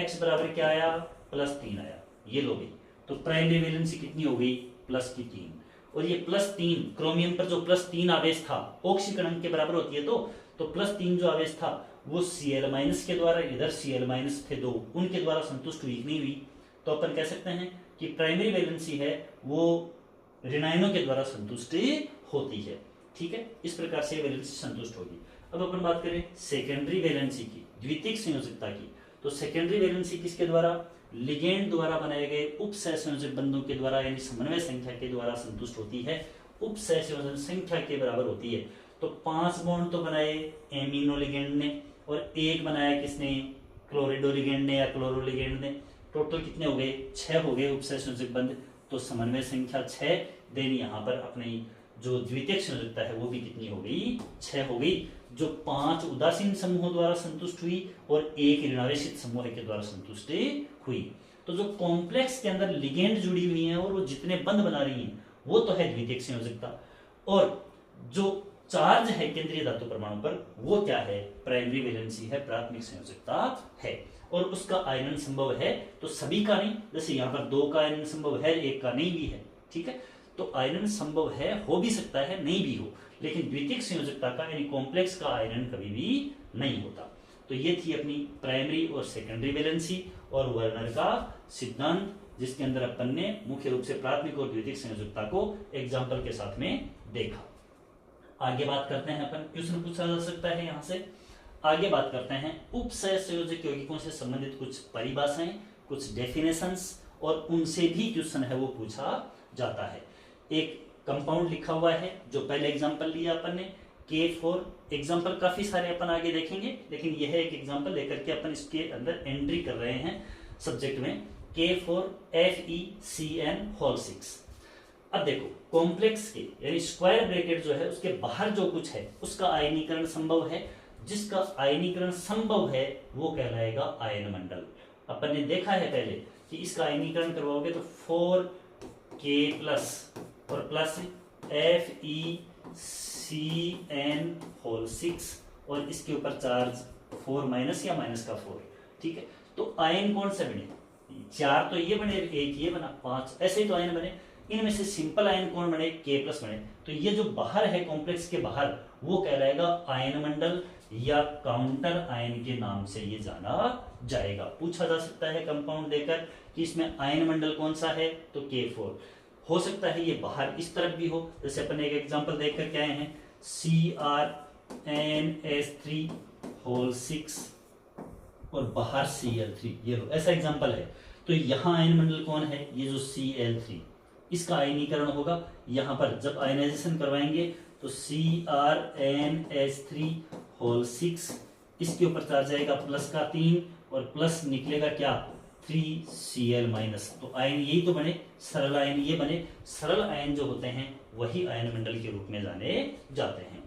x बराबर क्या आया? +3 आया। ये लो गई। तो प्राइमरी वैलेंसी कितनी हो गई? +3। और ये +3 क्रोमियम पर जो +3 आवेश था ऑक्सीकरण के बराबर होती है, तो +3 जो आवेश था वो Cl- के द्वारा, इधर Cl- थे 2, उनके द्वारा संतुष्ट हुई नहीं हुई? तो अपन कह सकते हैं कि प्राइमरी वैलेंसी है वो ऋणायनों के द्वारा संतुष्ट होती है, ठीक है। इस प्रकार से वैलेंसी संतुष्ट होगी। अब अपन बात करें सेकेंडरी वैलेंसी की, द्वितीयक संयोजकता की। तो सेकेंडरी वैलेंसी किसके द्वारा? लिगेंड द्वारा बनाए गए उपसहसंयोजक बंधों के द्वारा यानी समन्वय संख्या के द्वारा संतुष्ट होती है, उपसहसंयोजन संख्या के बराबर होती है। तो 5 बॉन्ड तो बनाए एमिनो लिगेंड ने और 1 बनाया किसने? क्लोरिडो लिगेंड ने या क्लोरो लिगेंड ने। टोटल कितने हो गए? 6 हो गए उपसहसंयोजक बंध। तो समन्वय संख्या 6, देन यहाँ पर अपनी जो द्वितीयक संयोजकता है वो भी कितनी हो गई? 6 हो गई, जो 5 उदासीन समूहों द्वारा संतुष्ट हुई और 1 ऋणावेशित समूह के द्वारा संतुष्ट हुई। तो जो कॉम्प्लेक्स के अंदर लिगेंड जुड़ी हुई हैं और वो जितने बंध बना रही हैं वो तो है द्वितीयक संयोजकता, और जो चार्ज है केंद्रीय धातु परमाणु पर वो क्या है? प्राइमरी वैलेंसी है, प्राथमिक संयोजकता है। और उसका आयनन संभव है, तो सभी का नहीं, जैसे यहाँ पर 2 का आयनन संभव है, 1 का नहीं भी है, ठीक है। तो आयनन संभव है, हो भी सकता है, नहीं भी हो, लेकिन द्वितीयक संयोजकता का यानी कॉम्प्लेक्स का आयनन कभी भी नहीं होता। तो ये थी अपनी प्राइमरी और सेकेंडरी वैलेंसी और वर्नर का सिद्धांत, जिसके अंदर अपन ने मुख्य रूप से प्राथमिक और द्वितीयक संयोजकता को एग्जाम्पल के साथ में देखा। आगे बात करते हैं अपन, क्वेश्चन पूछा जा सकता है यहाँ से। आगे बात करते हैं उपसहसंयोजक यौगिकों से संबंधित कुछ परिभाषाएं, कुछ डेफिनेशंस, और उनसे भी क्वेश्चन है वो पूछा जाता है। एक कंपाउंड लिखा हुआ है जो पहले एग्जांपल लिया अपन ने, K4। एग्जांपल काफी सारे अपन आगे देखेंगे, लेकिन यह एक एग्जांपल लेकर के अपन इसके अंदर एंट्री कर रहे हैं सब्जेक्ट में। K4 FeCN6 अब देखो कॉम्प्लेक्स के यानी स्क्वायर ब्रैकेट जो है उसके बाहर जो कुछ है उसका आयनीकरण संभव है, जिसका आयनीकरण संभव है वो कहलाएगा आयन मंडल। अपन ने देखा है पहले कि इसका आयनीकरण करवाओगे तो 4K प्लस और प्लस FeCN6 और इसके ऊपर चार्ज 4 माइनस या माइनस का 4। ठीक है, तो आयन कौन से बने? 4 तो ये बने, एक ये बना, 5 ऐसे ही तो आयन बने। इनमें से सिंपल आयन कौन बने? K प्लस बने। तो ये जो बाहर है कॉम्प्लेक्स के बाहर वो कहलाएगा आयन मंडल या काउंटर आयन के नाम से ये जाना जाएगा। पूछा जा सकता है कंपाउंड देकर कि इसमें आयन मंडल कौन सा है, तो K4 हो सकता है। ये बाहर इस तरफ भी हो, जैसे अपन एक एग्जांपल देखकर क्या आए हैं, CrNH3 और बाहर Cl3, ये लो ऐसा एग्जांपल है। तो यहाँ आयन मंडल कौन है? ये जो Cl3, इसका आयनीकरण होगा। यहाँ पर जब आयनाइजेशन करवाएंगे तो CrNH3 इसके ऊपर चार्ज आएगा प्लस का 3 और प्लस निकलेगा क्या? 3Cl minus. तो आयन यही तो बने, सरल आयन ये बने। सरल आयन जो होते हैं वही आयन मंडल के रूप में जाने जाते हैं।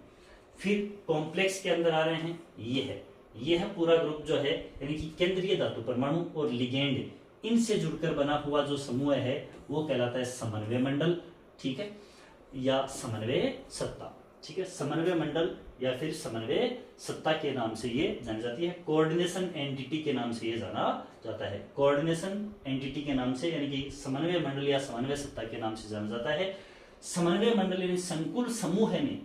फिर कॉम्प्लेक्स के अंदर आ रहे हैं, ये है पूरा ग्रुप जो है, यानी कि केंद्रीय धातु परमाणु और लिगेंड इनसे जुड़कर बना हुआ जो समूह है वो कहलाता है समन्वय मंडल। ठीक है, या समन्वय सत्ता। ठीक है, समन्वय मंडल या फिर समन्वय सत्ता के नाम से ये जानी जाती है। कोऑर्डिनेशन एंटिटी के नाम से ये जाना जाता है। कोऑर्डिनेशन एंटिटी के नाम से यानी कि समन्वय मंडल या समन्वय सत्ता के नाम से जाना जाता है। समन्वय मंडल यानी संकुल समूह में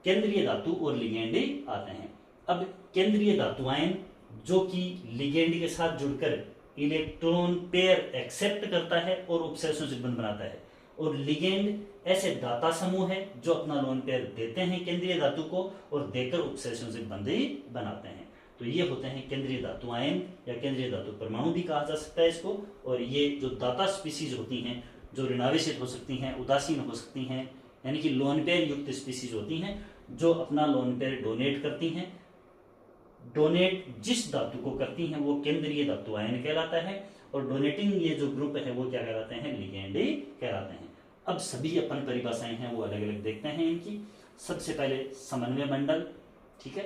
केंद्रीय धातु और लिगेंड आते हैं। अब केंद्रीय धातु आयन जो कि लिगेंड के साथ जुड़कर इलेक्ट्रॉन पेयर एक्सेप्ट करता है और उपसंयोजक बंध बनाता है, और लिगेंड ऐसे दाता समूह है जो अपना लोन पेयर देते हैं केंद्रीय धातु को और देकर उपसंयोजक बंध बनाते हैं। तो ये होते हैं केंद्रीय धातु आयन या केंद्रीय धातु परमाणु भी कहा जा सकता है इसको। और ये जो दाता स्पीसीज होती हैं जो ऋणावेशित हो सकती हैं, उदासीन हो सकती हैं, यानी कि लोन पेयर युक्त स्पीसीज होती हैं जो अपना लोन पेयर डोनेट करती हैं। डोनेट जिस धातु को करती हैं वो केंद्रीय धातु आयन कहलाता है, और डोनेटिंग ये जो ग्रुप है वो क्या कहलाते हैं? लिगेंड कहलाते हैं। अब सभी अपन परिभाषाएं हैं वो अलग अलग देखते हैं इनकी। सबसे पहले समन्वय मंडल। ठीक है,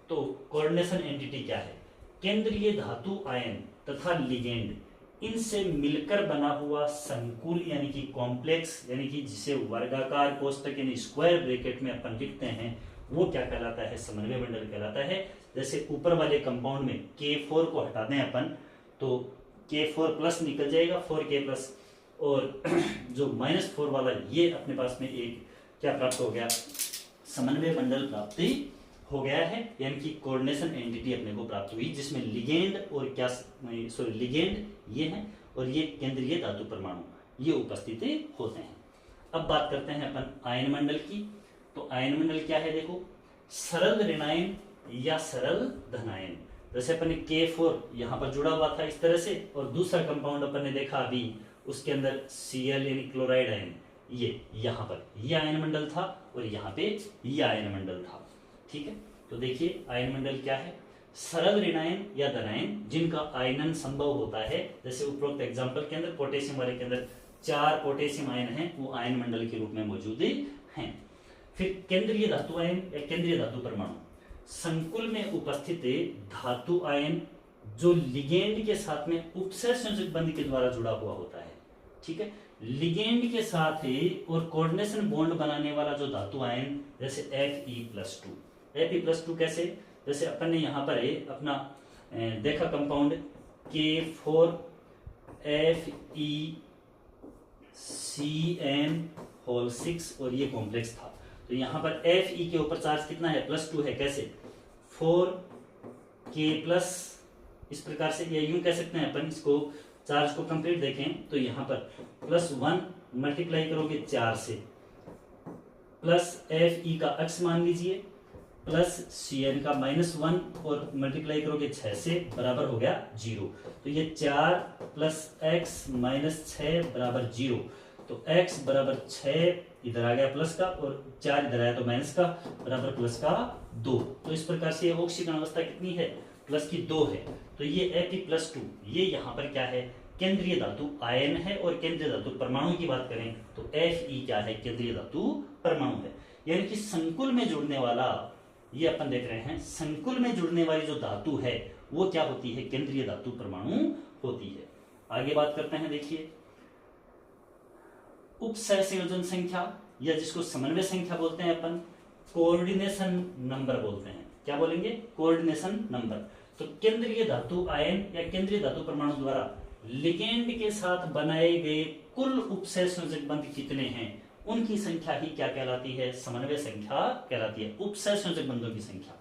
तो कोऑर्डिनेशन एंटिटी क्या है? केंद्रीय धातु आयन तथा लिगेंड इनसे मिलकर बना हुआ संकुल यानी कि कॉम्प्लेक्स, यानी कि जिसे वर्गाकार कोष्ठक यानी स्क्वायर ब्रैकेट में अपन लिखते हैं वो क्या कहलाता है? समन्वय मंडल कहलाता है। जैसे ऊपर वाले कंपाउंड में K4 को हटा दें अपन तो K4 प्लस निकल जाएगा, 4K प्लस, और जो -4 वाला ये अपने पास में एक क्या प्राप्त हो गया? समन्वय मंडल प्राप्ति हो गया है, यानी कि कोऑर्डिनेशन एंटिटी अपने को प्राप्त हुई जिसमें लिगेंड और क्या लिगेंड ये है और ये केंद्रीय धातु परमाणु ये उपस्थित होते हैं। अब बात करते हैं अपन आयन मंडल की। तो आयन मंडल क्या है? देखो, सरल ऋणायन या सरल धनायन। जैसे अपन ने K4 यहाँ पर जुड़ा हुआ था इस तरह से, और दूसरा कंपाउंड अपन ने देखा अभी उसके अंदर Cl यानी क्लोराइड आयन, ये यहाँ पर ये आयन मंडल था और यहाँ पे ये आयन मंडल था। ठीक है, तो देखिए आयन मंडल क्या है? सरल ऋणायन या धनायन जिनका आयनन संभव होता है। जैसे उपरोक्त एग्जाम्पल के अंदर पोटेशियम वाले के अंदर 4 पोटेशियम आयन हैं, वो आयन मंडल के रूप में मौजूद हैं। फिर केंद्रीय धातु आयन या केंद्रीय धातु परमाणु, संकुल में उपस्थित धातु आयन जो लिगेंड के साथ में उपसंयोजक बंध के द्वारा जुड़ा हुआ होता है। ठीक है, लिगेंड के साथ और कोऑर्डिनेशन बॉन्ड बनाने वाला जो धातु आयन, जैसे Fe+2। Fe+2 कैसे? जैसे अपन ने यहाँ पर अपना देखा कंपाउंड K4FeCN6 और ये कॉम्प्लेक्स था। तो यहाँ पर Fe के ऊपर चार्ज कितना है? +2 है। कैसे? 4K प्लस, इस प्रकार से, या यूं कह सकते हैं अपन इसको चार्ज को कंप्लीट देखें तो यहाँ पर +1 मल्टीप्लाई करोगे 4 से, प्लस Fe का अक्ष मान लीजिए, प्लस Cn का -1 और मल्टीप्लाई करोगे 6 से, बराबर हो गया 0। तो ये 4 + x - 6 बराबर 0। तो x बराबर 6 इधर आ गया प्लस का और 4 इधर आया तो माइनस का, बराबर प्लस का 2। तो इस प्रकार से ऑक्सीकरण अवस्था कितनी है? +2 है। तो ये Fe+2 ये यहाँ पर क्या है? केंद्रीय धातु आयन है और केंद्रीय धातु परमाणु की बात करें तो Fe क्या है, केंद्रीय धातु परमाणु है। यानी कि संकुल में जुड़ने वाला, ये अपन देख रहे हैं, संकुल में जुड़ने वाली जो धातु है वो क्या होती है, केंद्रीय धातु परमाणु होती है। आगे बात करते हैं, देखिए उपसहसंयोजन संख्या या जिसको समन्वय संख्या बोलते हैं अपन, कोऑर्डिनेशन नंबर बोलते हैं। क्या बोलेंगे, कोऑर्डिनेशन नंबर। तो केंद्रीय धातु आयन या केंद्रीय धातु परमाणु द्वारा लिगेंड के साथ बनाए गए कुल उपसहसंयोजक बंध कितने हैं, उनकी संख्या ही क्या कहलाती है, समन्वय संख्या कहलाती है, उपसहसंयोजक बंधों की संख्या।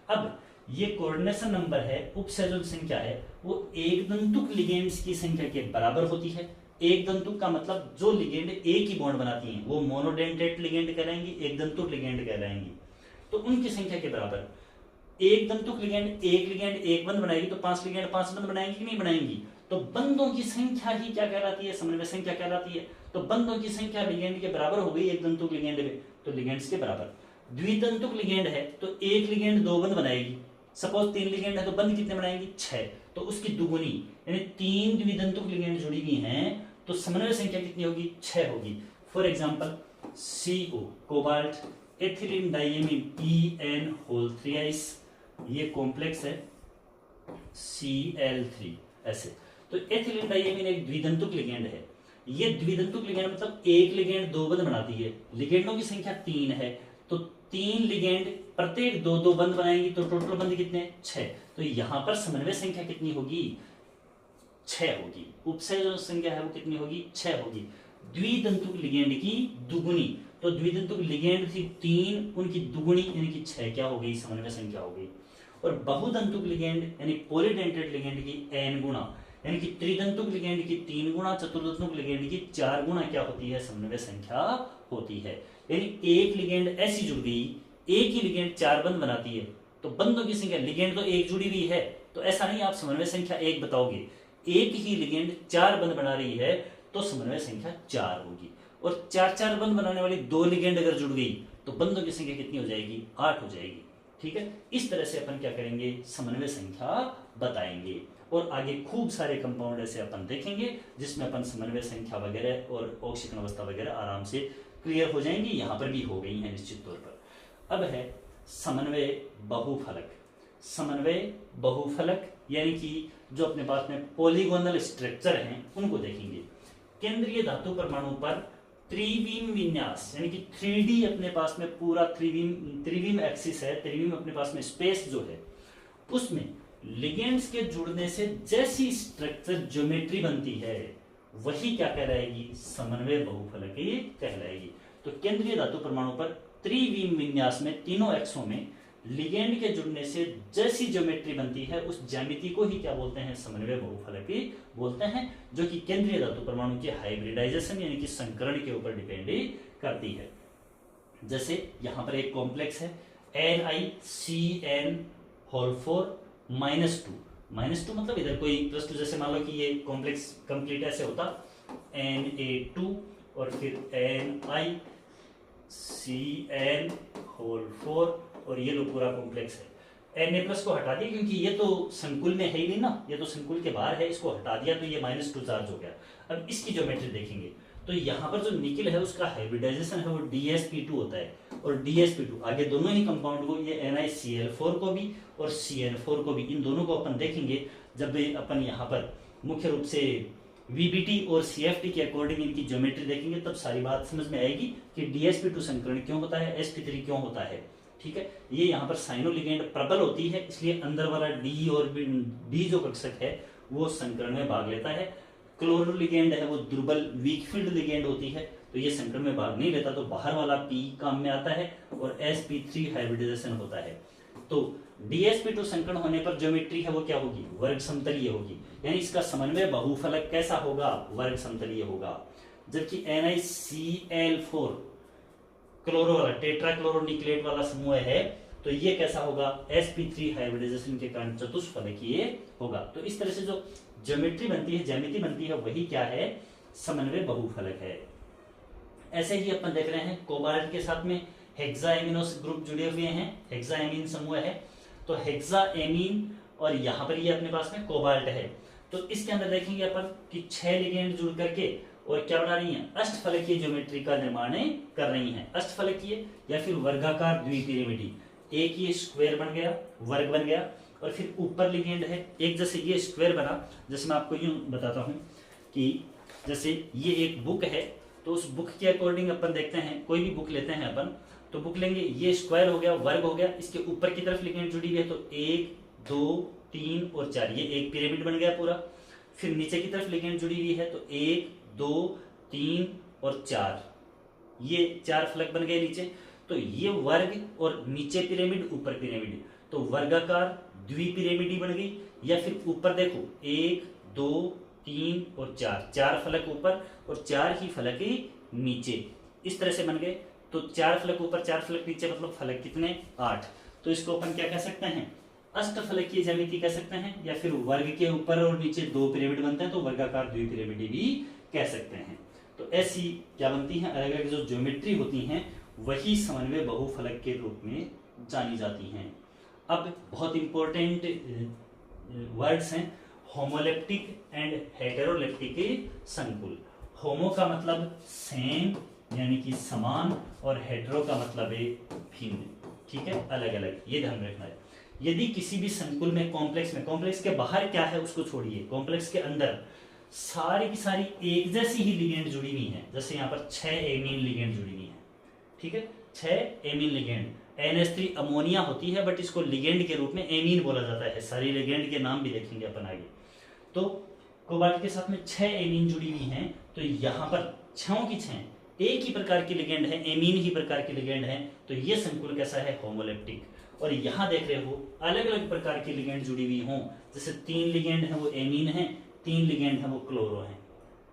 अब ये कोऑर्डिनेशन नंबर है, उपसहसंयोजक संख्या है, वो एक दंतुक लिगेंड्स की संख्या के बराबर होती है। एक दंतुक का मतलब जो लिगेंड एक ही बॉन्ड बनाती हैं वो मोनोडेंटेट लिगेंड कहलाएंगी, एक दंतुक लिगेंड कहलाएंगी। तो उनकी संख्या के बराबर एक दंतुक लिगेंड एक बंध बनाएगी तो 5 लिगेंड 5 बंध बनाएंगी कि नहीं बनाएंगी। तो बंधों की संख्या ही क्या कहलाती है, समन्वय संख्या कहलाती है। तो बंधों की संख्या लिगेंड के बराबर हो गई एक दंतुक लिगेंड में, तो लिगेंड्स के बराबर। द्विदंतुक लिगेंड है तो एक लिगेंड 2 बंध बनाएगी, सपोज 3 लिगेंड है तो बंध कितने बनाएंगी, 6, तो उसकी दुगुनी यानी 3 द्विदंतुक लिगेंड जुड़ी हुई हैं तो समन्वय संख्या कितनी होगी, 6 होगी। For example CO cobalt ethylene diamine EN3, ये कॉम्प्लेक्स है Cl3 ऐसे। तो एथिलीन डाइएमीन एक द्विदंतुक लिगेंड है। ये द्विदंतुक लिगेंड मतलब एक लिगेंड 2 बंध बनाती है, लिगेंडों की संख्या 3 है तो 3 लिगेंड प्रत्येक 2-2 बंध बनाएंगी तो टोटल बंध कितने, 6। तो यहां पर समन्वय संख्या कितनी होगी, 6 होगी। उपसहसंयोजक संख्या है वो कितनी होगी, 6 होगी। द्विदंतुक लिगेंड की दुगुनी, तो द्विदंतुक लिगेंड थी 3, उनकी दुगुनी यानी कि 6 क्या हो गई, समन्वय संख्या हो गई। और बहुदंतुक लिगेंड यानी पॉलीडेंटेट लिगेंड की n गुणा, यानी कि त्रिदंतुक लिगेंड की 3 गुणा, चतुर्दंतुक लिगेंड की 4 गुणा क्या होती है, समन्वय संख्या होती है। यानी एक लिगेंड ऐसी जुड़ गई, एक ही लिगेंड 4 बंध बनाती है तो बंधों की संख्या, लिगेंड तो एक जुड़ी हुई है तो ऐसा नहीं आप समन्वय संख्या 1 बताओगे, एक ही लिगेंड 4 बंध बना रही है तो समन्वय संख्या 4 होगी। और 4-4 बंध बनाने वाली 2 लिगेंड अगर जुड़ गई तो बंधों की संख्या कितनी हो जाएगी, 8 हो जाएगी। ठीक है, इस तरह से अपन क्या करेंगे, समन्वय संख्या बताएंगे। और आगे खूब सारे कंपाउंड ऐसे अपन देखेंगे जिसमें अपन समन्वय संख्या वगैरह और ऑक्सीकरण अवस्था वगैरह आराम से क्लियर हो जाएंगी, यहाँ पर भी हो गई है निश्चित तौर पर। अब है समन्वय बहुफलक। समन्वय बहुफलक यानी कि जो अपने पास में पॉलीगोनल स्ट्रक्चर हैं उनको देखेंगे। केंद्रीय धातु परमाणु पर त्रिविम विन्यास यानी कि 3D अपने पास में पूरा त्रिविम एक्सिस है, त्रिविम अपने पास में स्पेस जो है उसमें लिगेंड्स के जुड़ने से जैसी स्ट्रक्चर ज्योमेट्री बनती है वही क्या कहलाएगी, समन्वय बहुफलक कहलाएगी। तो केंद्रीय धातु परमाणु पर त्रिविम विन्यास में तीनों एक्सों में लिगेंड के जुड़ने से जैसी ज्योमेट्री बनती है उस ज्यामिति को ही क्या बोलते हैं, समन्वय बहुफलक बोलते हैं, जो कि केंद्रीय धातु परमाणु के हाइब्रिडाइजेशन यानी कि संकरण के ऊपर डिपेंड करती है। जैसे यहां पर एक कॉम्प्लेक्स है NiCN4 -2 मतलब इधर कोई +2, जैसे मान लो कि ये कॉम्प्लेक्स कंप्लीट ऐसे होता Na2 और फिर NiCN4 और ये लो पूरा कॉम्प्लेक्स है। Na+ को हटा दिया क्योंकि ये तो संकुल में है ही नहीं ना, ये तो संकुल के बाहर है, इसको हटा दिया तो ये -2 चार्ज हो गया। अब इसकी ज्योमेट्री देखेंगे तो यहाँ पर जो निकल है उसका हाइब्रिडाइजेशन है वो DsP2 होता है, और DsP2 आगे दोनों ही कंपाउंड को, ये NiCl4 को भी और CN4 को भी, इन दोनों को अपन देखेंगे जब अपन यहाँ पर मुख्य रूप से VBT और CFT के अकॉर्डिंग इनकी ज्योमेट्री देखेंगे तब सारी बात समझ में आएगी कि DsP2 संकरण क्यों होता है, sp3 क्यों होता है। ठीक है, ये यहाँ पर साइनो लिगेंड प्रबल होती है इसलिए अंदर वाला D और D जो कक्षक है वो संकरण में भाग लेता है। क्लोरो लिगेंड है वो दुर्बल वीक फील्ड लिगेंड होती है तो ये संकरण में भाग नहीं लेता, तो बाहर वाला P काम में आता है और sp3 हाइब्रिडाइजेशन होता है। तो DsP2 संकरण होने पर ज्योमेट्री है वो क्या होगी, वर्ग समतलीय होगी, यानी इसका समन्वय बहुफलक कैसा होगा, वर्ग समतलीय होगा। जबकि NiCl4 क्लोरो वाला टेट्राक्लोरोनिक्लेट वाला समूह है तो ये कैसा होगा, sp3 हाइब्रिडाइजेशन के कारण चतुष्फलकीय होगा। तो इस तरह से जो ज्योमेट्री बनती है, ज्यामिति बनती है वही क्या है, समन्वय बहुफलक है। ऐसे ही अपन देख रहे हैं कोबाल्ट के साथ में हेक्साएमिनोस ग्रुप जुड़े हुए हैं, हेक्साएमीन समूह है तो हेक्साएमीन और यहाँ पर ये अपने पास में कोबाल्ट है तो इसके अंदर देखेंगे अपन कि 6 लिगेंड जुड़ करके और क्या बना रही हैं, अष्टफलकीय ज्योमेट्री का निर्माण कर रही हैं। अष्टफलकीय या फिर वर्गाकार द्विपिरामिडी, एक ये स्क्वायर बन गया, वर्ग बन गया, और फिर ऊपर लिगेंड है एक, जैसे ये स्क्वायर बना, जैसे मैं आपको यूं बताता हूं कि जैसे ये एक बुक है, तो उस बुक के अकॉर्डिंग अपन देखते हैं, कोई भी बुक लेते हैं अपन, तो बुक लेंगे, ये स्क्वायर हो गया, वर्ग हो गया, इसके ऊपर की तरफ लिगेंड जुड़ी हुई है, तो 1 2 3 और 4, ये एक पिरामिड बन गया पूरा। फिर नीचे की तरफ लिगेंड जुड़ी हुई है, तो 1 2 3 और 4, ये 4 फलक बन गए नीचे। तो ये वर्ग और नीचे पिरामिड ऊपर पिरामिड, तो वर्गाकार द्विपिरामिडी बन गई। या फिर ऊपर देखो 1 2 3 और 4, 4 फलक ऊपर और 4 ही फलक नीचे, इस तरह से बन गए। तो 4 फलक ऊपर 4 फलक नीचे, मतलब फलक कितने, 8। तो इसको अपन क्या कह सकते हैं, अष्टफलकीय ज्यामिति कह सकते हैं। या फिर वर्ग के ऊपर और नीचे 2 पिरामिड बनते हैं, तो वर्गाकार द्विपिरामिडी भी कह सकते हैं। तो ऐसी क्या बनती हैं, अलग अलग जो ज्योमेट्री होती हैं वही समन्वय बहुफलक के रूप में जानी जाती हैं। अब बहुत इंपॉर्टेंट वर्ड्स हैं, होमोलेप्टिक एंड हेटेरोलेप्टिक संकुल। होमो का मतलब सेम यानी कि समान, और हेटेरो का मतलब है भिन्न, ठीक है, अलग अलग, ये ध्यान रखना है। यदि किसी भी संकुल में, कॉम्प्लेक्स के बाहर क्या है उसको छोड़िए, कॉम्प्लेक्स के अंदर सारी की सारी एक जैसी ही लिगेंड जुड़ी हुई हैं, जैसे यहाँ पर 6 एमीन लिगेंड जुड़ी हुई हैं, ठीक है, 6 एमीन लिगेंड। NH3 अमोनिया होती है, बट इसको लिगेंड के रूप में एमीन बोला जाता है। सारी लिगेंड के नाम भी देखेंगे अपन आगे। तो कोबाल्ट के साथ में 6 एमीन जुड़ी हुई हैं, तो यहाँ पर 6 की 6 एक ही प्रकार की लिगेंड है, एमीन ही प्रकार की लिगेंड है, तो ये संकुल कैसा है, होमोलेप्टिक। और यहाँ देख रहे हो अलग अलग प्रकार की लिगेंड जुड़ी हुई हों, जैसे 3 लिगेंड है वो एमीन है, 3 लिगेंड है वो क्लोरो है।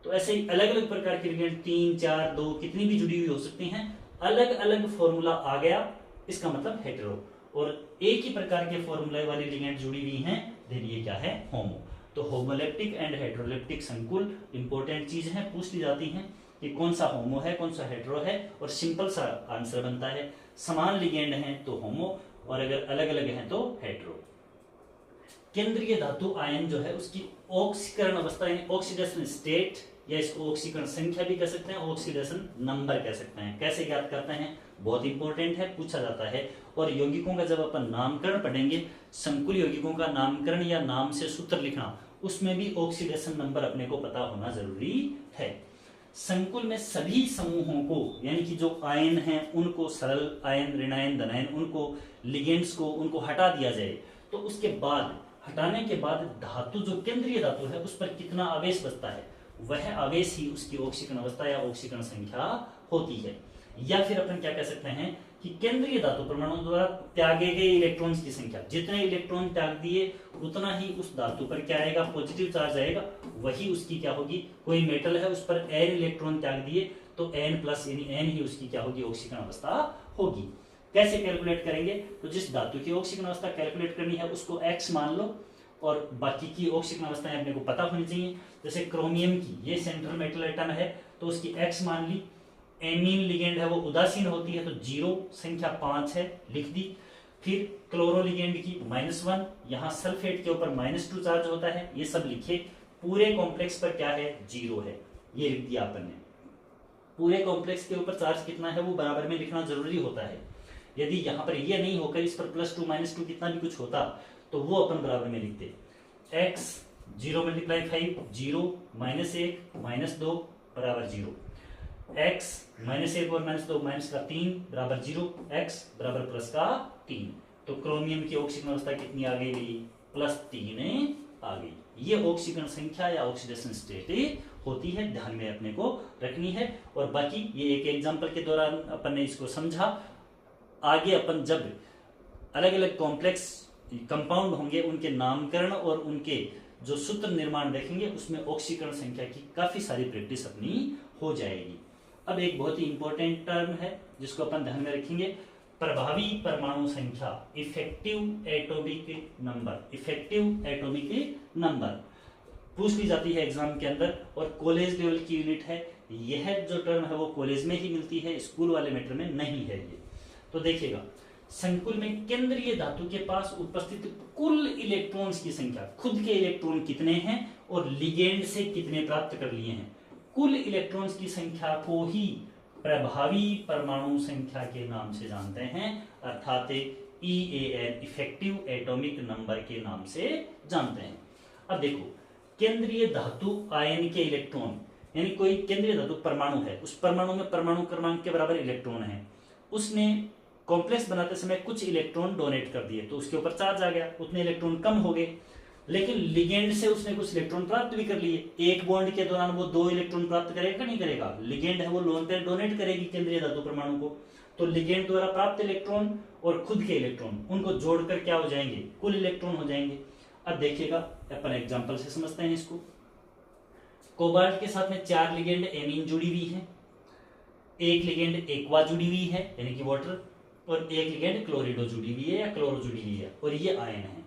तो ऐसे ही अलग अलग प्रकार की लिगेंड 3 4 2 कितनी भी जुड़ी हुई हो सकती हैं, अलग अलग फॉर्मूला आ गया, इसका मतलब हेटेरो। और एक ही प्रकार के फॉर्मूले वाली लिगेंड जुड़ी हुई हैं, देन ये क्या है, होमो। तो होमोलेप्टिक एंड हेटेरोलेप्टिक संकुल इंपॉर्टेंट चीज है, पूछ ली जाती है कि कौन सा होमो है कौन सा हेटेरो है, और सिंपल सा आंसर बनता है, समान लिगेंड हैं तो होमो, और अगर अलग अलग हैं तो हेटेरो। केंद्रीय धातु आयन जो है उसकी ऑक्सीकरण अवस्था यानी ऑक्सीडेशन स्टेट, या इसको ऑक्सीकरण संख्या भी कह सकते हैं, ऑक्सीडेशन नंबर कह सकते हैं। कैसे ज्ञात करते हैं, बहुत इंपॉर्टेंट है, पूछा जाता है। और यौगिकों का जब अपन नामकरण पढ़ेंगे, संकुल यौगिकों का नामकरण या नाम से सूत्र लिखना, उसमें भी ऑक्सीडेशन नंबर अपने को पता होना जरूरी है। संकुल में सभी समूहों को, यानी कि जो आयन हैं उनको, सरल आयन, ऋणायन, धनायन, उनको लिगेंड्स को उनको हटा दिया जाए, तो उसके बाद, हटाने के बाद धातु जो केंद्रीय धातु है उस पर कितना आवेश बचता है, वह आवेश ही उसकी ऑक्सीकरण अवस्था या ऑक्सीकरण संख्या होती है। या फिर अपन क्या कह सकते हैं कि केंद्रीय धातु परमाणु द्वारा त्यागे गए इलेक्ट्रॉन्स की संख्या, जितने इलेक्ट्रॉन त्याग दिए उतना ही उस धातु पर क्या आएगा, पॉजिटिव चार्ज आएगा, वही उसकी क्या होगी, कोई मेटल है उस पर n इलेक्ट्रॉन त्याग दिए तो n प्लस यानी n ही उसकी क्या होगी, ऑक्सीकरण अवस्था होगी। कैसे कैलकुलेट करेंगे, तो जिस धातु की ऑक्सीकरण अवस्था कैलकुलेट करनी है उसको x मान लो, और बाकी की ऑक्सीकरण अवस्थाएं अपने को पता होनी चाहिए। जैसे क्रोमियम की, ये सेंट्रल मेटल एटम है तो उसकी x मान ली, एमीन लिगेंड है वो उदासीन होती है तो 0, संख्या 5 है, लिख दी। फिर क्लोरो लिगेंड की -1, यहाँ सल्फेट के ऊपर -2 चार्ज होता है, ये सब लिखे। पूरे कॉम्प्लेक्स पर क्या है, 0 है, ये लिख दिया अपन ने। पूरे कॉम्प्लेक्स के ऊपर चार्ज कितना है वो बराबर में लिखना जरूरी होता है। यदि यहाँ पर ये नहीं होकर इस पर +2 -2 कितना भी कुछ होता तो वो अपन बराबर में लिखते। x 0 × 5 0, -1 -2 बराबर 0, x -1 और -2 माइनस का 3 बराबर 0, x बराबर प्लस का 3। तो क्रोमियम की ऑक्सीकरण अवस्था कितनी आ गई, +3 आ गई। ये ऑक्सीकरण संख्या या ऑक्सीडेशन स्टेट होती है, ध्यान में अपने को रखनी है। और बाकी ये एक एग्जांपल के दौरान अपन ने इसको समझा। आगे अपन जब अलग अलग कॉम्प्लेक्स कंपाउंड होंगे उनके नामकरण और उनके जो सूत्र निर्माण देखेंगे, उसमें ऑक्सीकरण संख्या की काफी सारी प्रैक्टिस अपनी हो जाएगी। अब एक बहुत ही इंपॉर्टेंट टर्म है जिसको अपन ध्यान में रखेंगे, प्रभावी परमाणु संख्या, effective atomic number. Effective atomic number पूछ ली जाती है एग्जाम के अंदर, और कॉलेज लेवल की यूनिट है। यह जो टर्म है वो कॉलेज में ही मिलती है, स्कूल वाले मैटर में नहीं है ये। तो देखिएगा, संकुल में केंद्रीय धातु के पास उपस्थित कुल इलेक्ट्रॉन्स की संख्या, खुद के इलेक्ट्रॉन कितने हैं और लिगेंड से कितने प्राप्त कर लिए हैं, कुल इलेक्ट्रॉन्स की संख्या को ही प्रभावी परमाणु संख्या के नाम से जानते हैं, अर्थात EAN इफेक्टिव एटॉमिक नंबर के नाम से जानते हैं। अब देखो, केंद्रीय धातु आयन के इलेक्ट्रॉन, यानी कोई केंद्रीय धातु परमाणु है, उस परमाणु में परमाणु क्रमांक के बराबर इलेक्ट्रॉन है, उसने कॉम्प्लेक्स बनाते समय कुछ इलेक्ट्रॉन डोनेट कर दिए तो उसके ऊपर चार्ज आ गया, उतने इलेक्ट्रॉन कम हो गए, लेकिन लिगेंड से उसने कुछ इलेक्ट्रॉन प्राप्त भी कर लिए। एक बॉन्ड के दौरान वो 2 इलेक्ट्रॉन प्राप्त करेगा नहीं करेगा, लिगेंड है वो लोन पेयर डोनेट करेगी केंद्रीय धातु परमाणु को, तो लिगेंड द्वारा प्राप्त इलेक्ट्रॉन और खुद के इलेक्ट्रॉन उनको जोड़कर क्या हो जाएंगे, कुल इलेक्ट्रॉन हो जाएंगे। अब देखिएगा, अपन एग्जांपल से समझते हैं इसको। कोबाल्ट के साथ में 4 लिगेंड एमीन जुड़ी हुई है, एक लिगेंड एक्वा जुड़ी हुई है यानी कि वाटर, और एक लिगेंड क्लोरिडो जुड़ी हुई है या क्लोरो जुड़ी हुई है, और ये आयन है।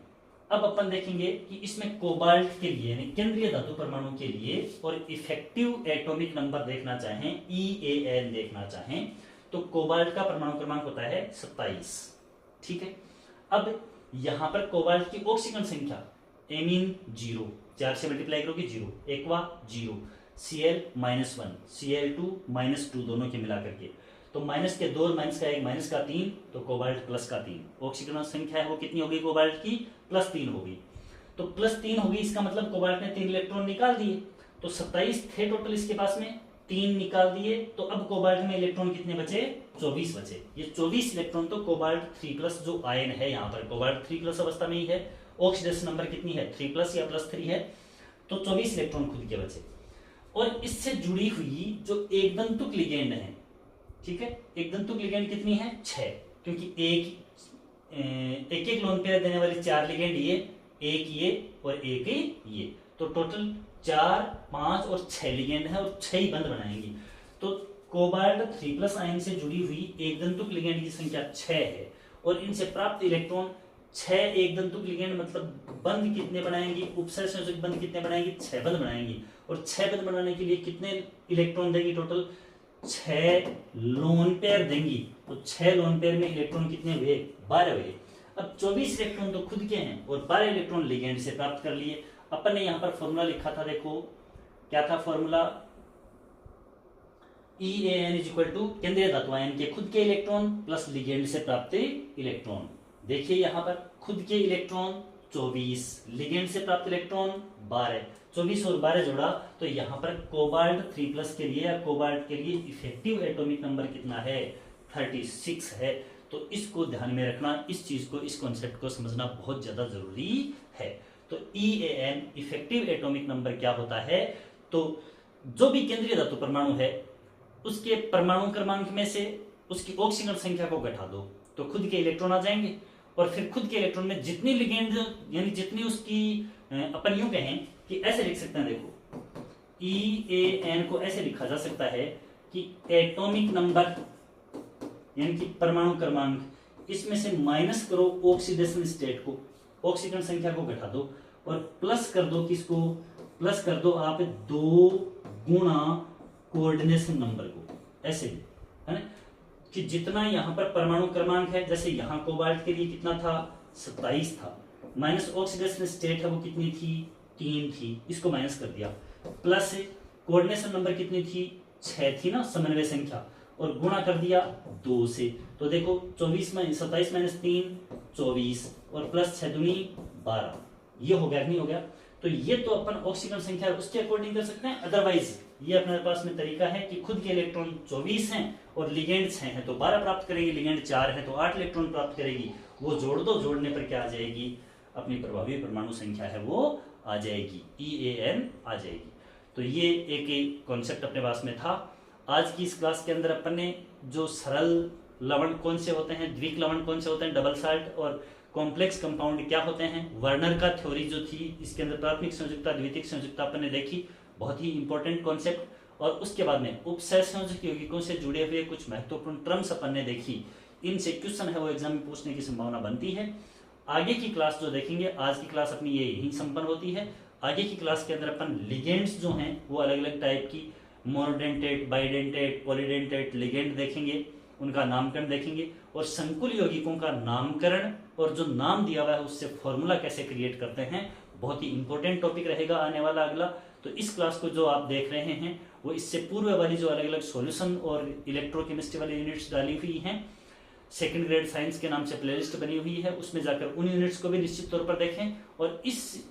अब अपन देखेंगे कि इसमें कोबाल्ट के लिए यानी केंद्रीय धातु परमाणु के लिए और इफेक्टिव एटॉमिक नंबर देखना चाहें, EAN देखना चाहें, तो कोबाल्ट का परमाणु क्रमांक होता है 27। ठीक है, अब यहां पर कोबाल्ट की ऑक्सीजन संख्या, एमीन 0, 4 से मल्टीप्लाई करोगे 0, एक्वा 0, Cl -1, Cl2 -2 दोनों के मिला करके, तो माइनस के 2 और माइनस का 1, माइनस का 3, तो कोबाल्ट प्लस का 3। ऑक्सीजन संख्या है वो कितनी होगी कोबाल्ट की, +3 होगी, तो +3 होगी, इसका मतलब कोबाल्ट ने 3 इलेक्ट्रॉन निकाल दिए, तो 27 थे टोटल इसके पास में, 3 निकाल दिए, तो अब कोबाल्ट में इलेक्ट्रॉन कितने बचे, 24 बचे। ये 24 इलेक्ट्रॉन तो कोबाल्ट 3+ जो आयन है, यहाँ पर कोबाल्ट 3+ अवस्था में ही है, ऑक्सीडेशन नंबर कितनी है 3+ या +3 है, तो 24 इलेक्ट्रॉन खुद के बचे। और इससे जुड़ी हुई जो एक दंतुक लिगेंड है, ठीक है, एक दंतुक लिगेंड कितनी है 6, क्योंकि एक लोन पेयर देने वाली 4 लिगेंड एक ये और एक ये, तो टोटल 4, 5 और 6 लिगेंड है और 6 ही बंद बनाएंगी। तो कोबाल्ट 3+ आयन से जुड़ी हुई एक दंतुक लिगेंड की संख्या 6 है और इनसे प्राप्त इलेक्ट्रॉन 6 एक दंतुक लिगेंड मतलब बंद कितने बनाएंगी, उपसर्ग संयोजक बंद कितने बनाएंगी, 6 बंद बनाएंगी। और 6 बंद बनाने के लिए कितने इलेक्ट्रॉन देगी, टोटल 6 लोन पेयर देंगी, तो 6 लोन पेयर में इलेक्ट्रॉन कितने हुए, 12 हुए। अब 24 इलेक्ट्रॉन तो खुद के हैं और 12 इलेक्ट्रॉन लिगेंड से प्राप्त कर लिए। अपन ने यहां पर फॉर्मूला लिखा था, देखो क्या था फॉर्मूला, EAN = केंद्रीय धातु आयन के खुद के इलेक्ट्रॉन प्लस लिगेंड से प्राप्त इलेक्ट्रॉन। देखिए यहां पर खुद के इलेक्ट्रॉन 24, लिगेंड से प्राप्त इलेक्ट्रॉन 12, 24 और 12 जोड़ा, तो यहाँ पर कोबाल्ट 3+ के लिए या कोबाल्ट के लिए इफेक्टिव एटॉमिक नंबर कितना है 36 है। तो इसको ध्यान में रखना, इस चीज को, इस कॉन्सेप्ट को समझना बहुत ज्यादा जरूरी है। तो EAN इफेक्टिव एटॉमिक नंबर क्या होता है, तो जो भी केंद्रीय धातु परमाणु है उसके परमाणु क्रमांक में से उसकी ऑक्सीजन संख्या को घटा दो तो खुद के इलेक्ट्रॉन आ जाएंगे, और फिर खुद के इलेक्ट्रॉन में जितनी लिगेंड यानी जितनी उसकी, अपन यूं कहें कि ऐसे लिख सकते हैं, देखो EAN को ऐसे लिखा जा सकता है कि एटॉमिक नंबर यानी कि परमाणु क्रमांक, इसमें से माइनस करो ऑक्सीडेशन स्टेट को, ऑक्सीजन संख्या को घटा दो, और प्लस कर दो किसको, प्लस कर दो आप 2 गुणा कोऑर्डिनेशन नंबर को, ऐसे है ना, कि जितना यहाँ पर परमाणु क्रमांक है, जैसे यहाँ कोबाल्ट के लिए कितना था 27 था, माइनस ऑक्सीडेशन स्टेट है वो कितनी थी 3 थी, इसको माइनस कर दिया, प्लस कोऑर्डिनेशन नंबर कितनी थी 6 थी ना, समन्वय संख्या, और गुणा कर दिया 2 से, तो देखो 27 - 3 24 और प्लस 6 दूनी 12, ये हो गया नहीं हो गया। तो ये तो अपन ऑक्सीजन संख्या उसके अकॉर्डिंग कर सकते हैं, अदरवाइज ये अपने पास में तरीका है कि खुद के इलेक्ट्रॉन 24 हैं और लिगेंड 6 हैं तो 12 प्राप्त करेगी, लिगेंड 4 है तो 8 इलेक्ट्रॉन प्राप्त करेगी, वो जोड़ दो, जोड़ने पर क्या आ जाएगी, अपनी प्रभावी परमाणु संख्या है वो आ जाएगी, EAN आ जाएगी। तो ये एक कॉन्सेप्ट अपने पास में था। आज की इस क्लास के अंदर अपन ने जो सरल लवण कौन से होते हैं, द्विक लवण कौन से होते हैं, डबल साल्ट, और कॉम्प्लेक्स कंपाउंड क्या होते हैं, वर्नर का थ्योरी जो थी, इसके अंदर प्राथमिक संयोजकता द्वितीयक संयोजकता अपन ने देखी, बहुत ही इंपॉर्टेंट कॉन्सेप्ट। और उसके बाद में उपसहसंयोजक यौगिकों से जुड़े हुए कुछ महत्वपूर्ण टर्म्स अपन ने देखी, इनसे क्वेश्चन है वो एग्जाम में पूछने की संभावना बनती है। आगे की क्लास जो देखेंगे, आज की क्लास अपनी ये यही संपन्न होती है। आगे की क्लास के अंदर अपन लिगेंड्स जो हैं वो अलग अलग टाइप की, मोनोडेंटेट, बाइडेंटेट, पॉलीडेंटेट लिगेंड देखेंगे, उनका नामकरण देखेंगे और संकुल यौगिकों का नामकरण और जो नाम दिया हुआ है उससे फॉर्मूला कैसे क्रिएट करते हैं, बहुत ही इंपॉर्टेंट टॉपिक रहेगा आने वाला अगला। तो इस क्लास को जो आप देख रहे हैं वो इससे पूर्व वाली जो अलग अलग सॉल्यूशन और इलेक्ट्रोकेमिस्ट्री वाली यूनिट्स डाली हुई हैं, सेकंड ग्रेड साइंस के नाम से प्लेलिस्ट बनी हुई है, उसमें जाकर उन यूनिट्स को भी निश्चित तौर पर देखें। और इस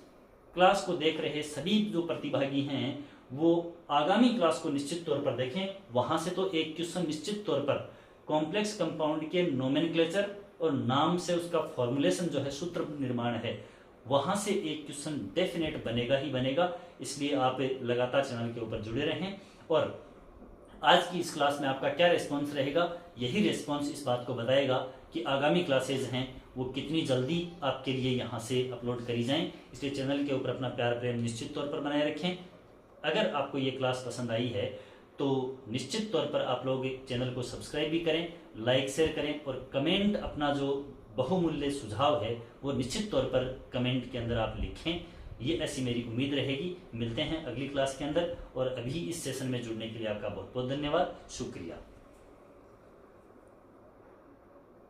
क्लास को देख रहे सभी जो प्रतिभागी हैं वो आगामी क्लास को निश्चित तौर पर देखें, वहां से तो एक क्वेश्चन निश्चित तौर पर कॉम्प्लेक्स कंपाउंड के नोमेनक्लेचर और नाम से उसका फॉर्मुलेशन जो है, सूत्र निर्माण है, वहां से एक क्वेश्चन डेफिनेट बनेगा ही बनेगा। इसलिए आप लगातार चैनल के ऊपर जुड़े रहें। और आज की इस क्लास में आपका क्या रिस्पॉन्स रहेगा, यही रिस्पॉन्स इस बात को बताएगा कि आगामी क्लासेज हैं वो कितनी जल्दी आपके लिए यहाँ से अपलोड करी जाएं। इसलिए चैनल के ऊपर अपना प्यार प्रेम निश्चित तौर पर बनाए रखें। अगर आपको ये क्लास पसंद आई है तो निश्चित तौर पर आप लोग चैनल को सब्सक्राइब भी करें, लाइक शेयर करें और कमेंट अपना जो बहुमूल्य सुझाव है वो निश्चित तौर पर कमेंट के अंदर आप लिखें। ये ऐसी मेरी उम्मीद रहेगी। मिलते हैं अगली क्लास के अंदर। और अभी इस सेशन में जुड़ने के लिए आपका बहुत बहुत धन्यवाद, शुक्रिया।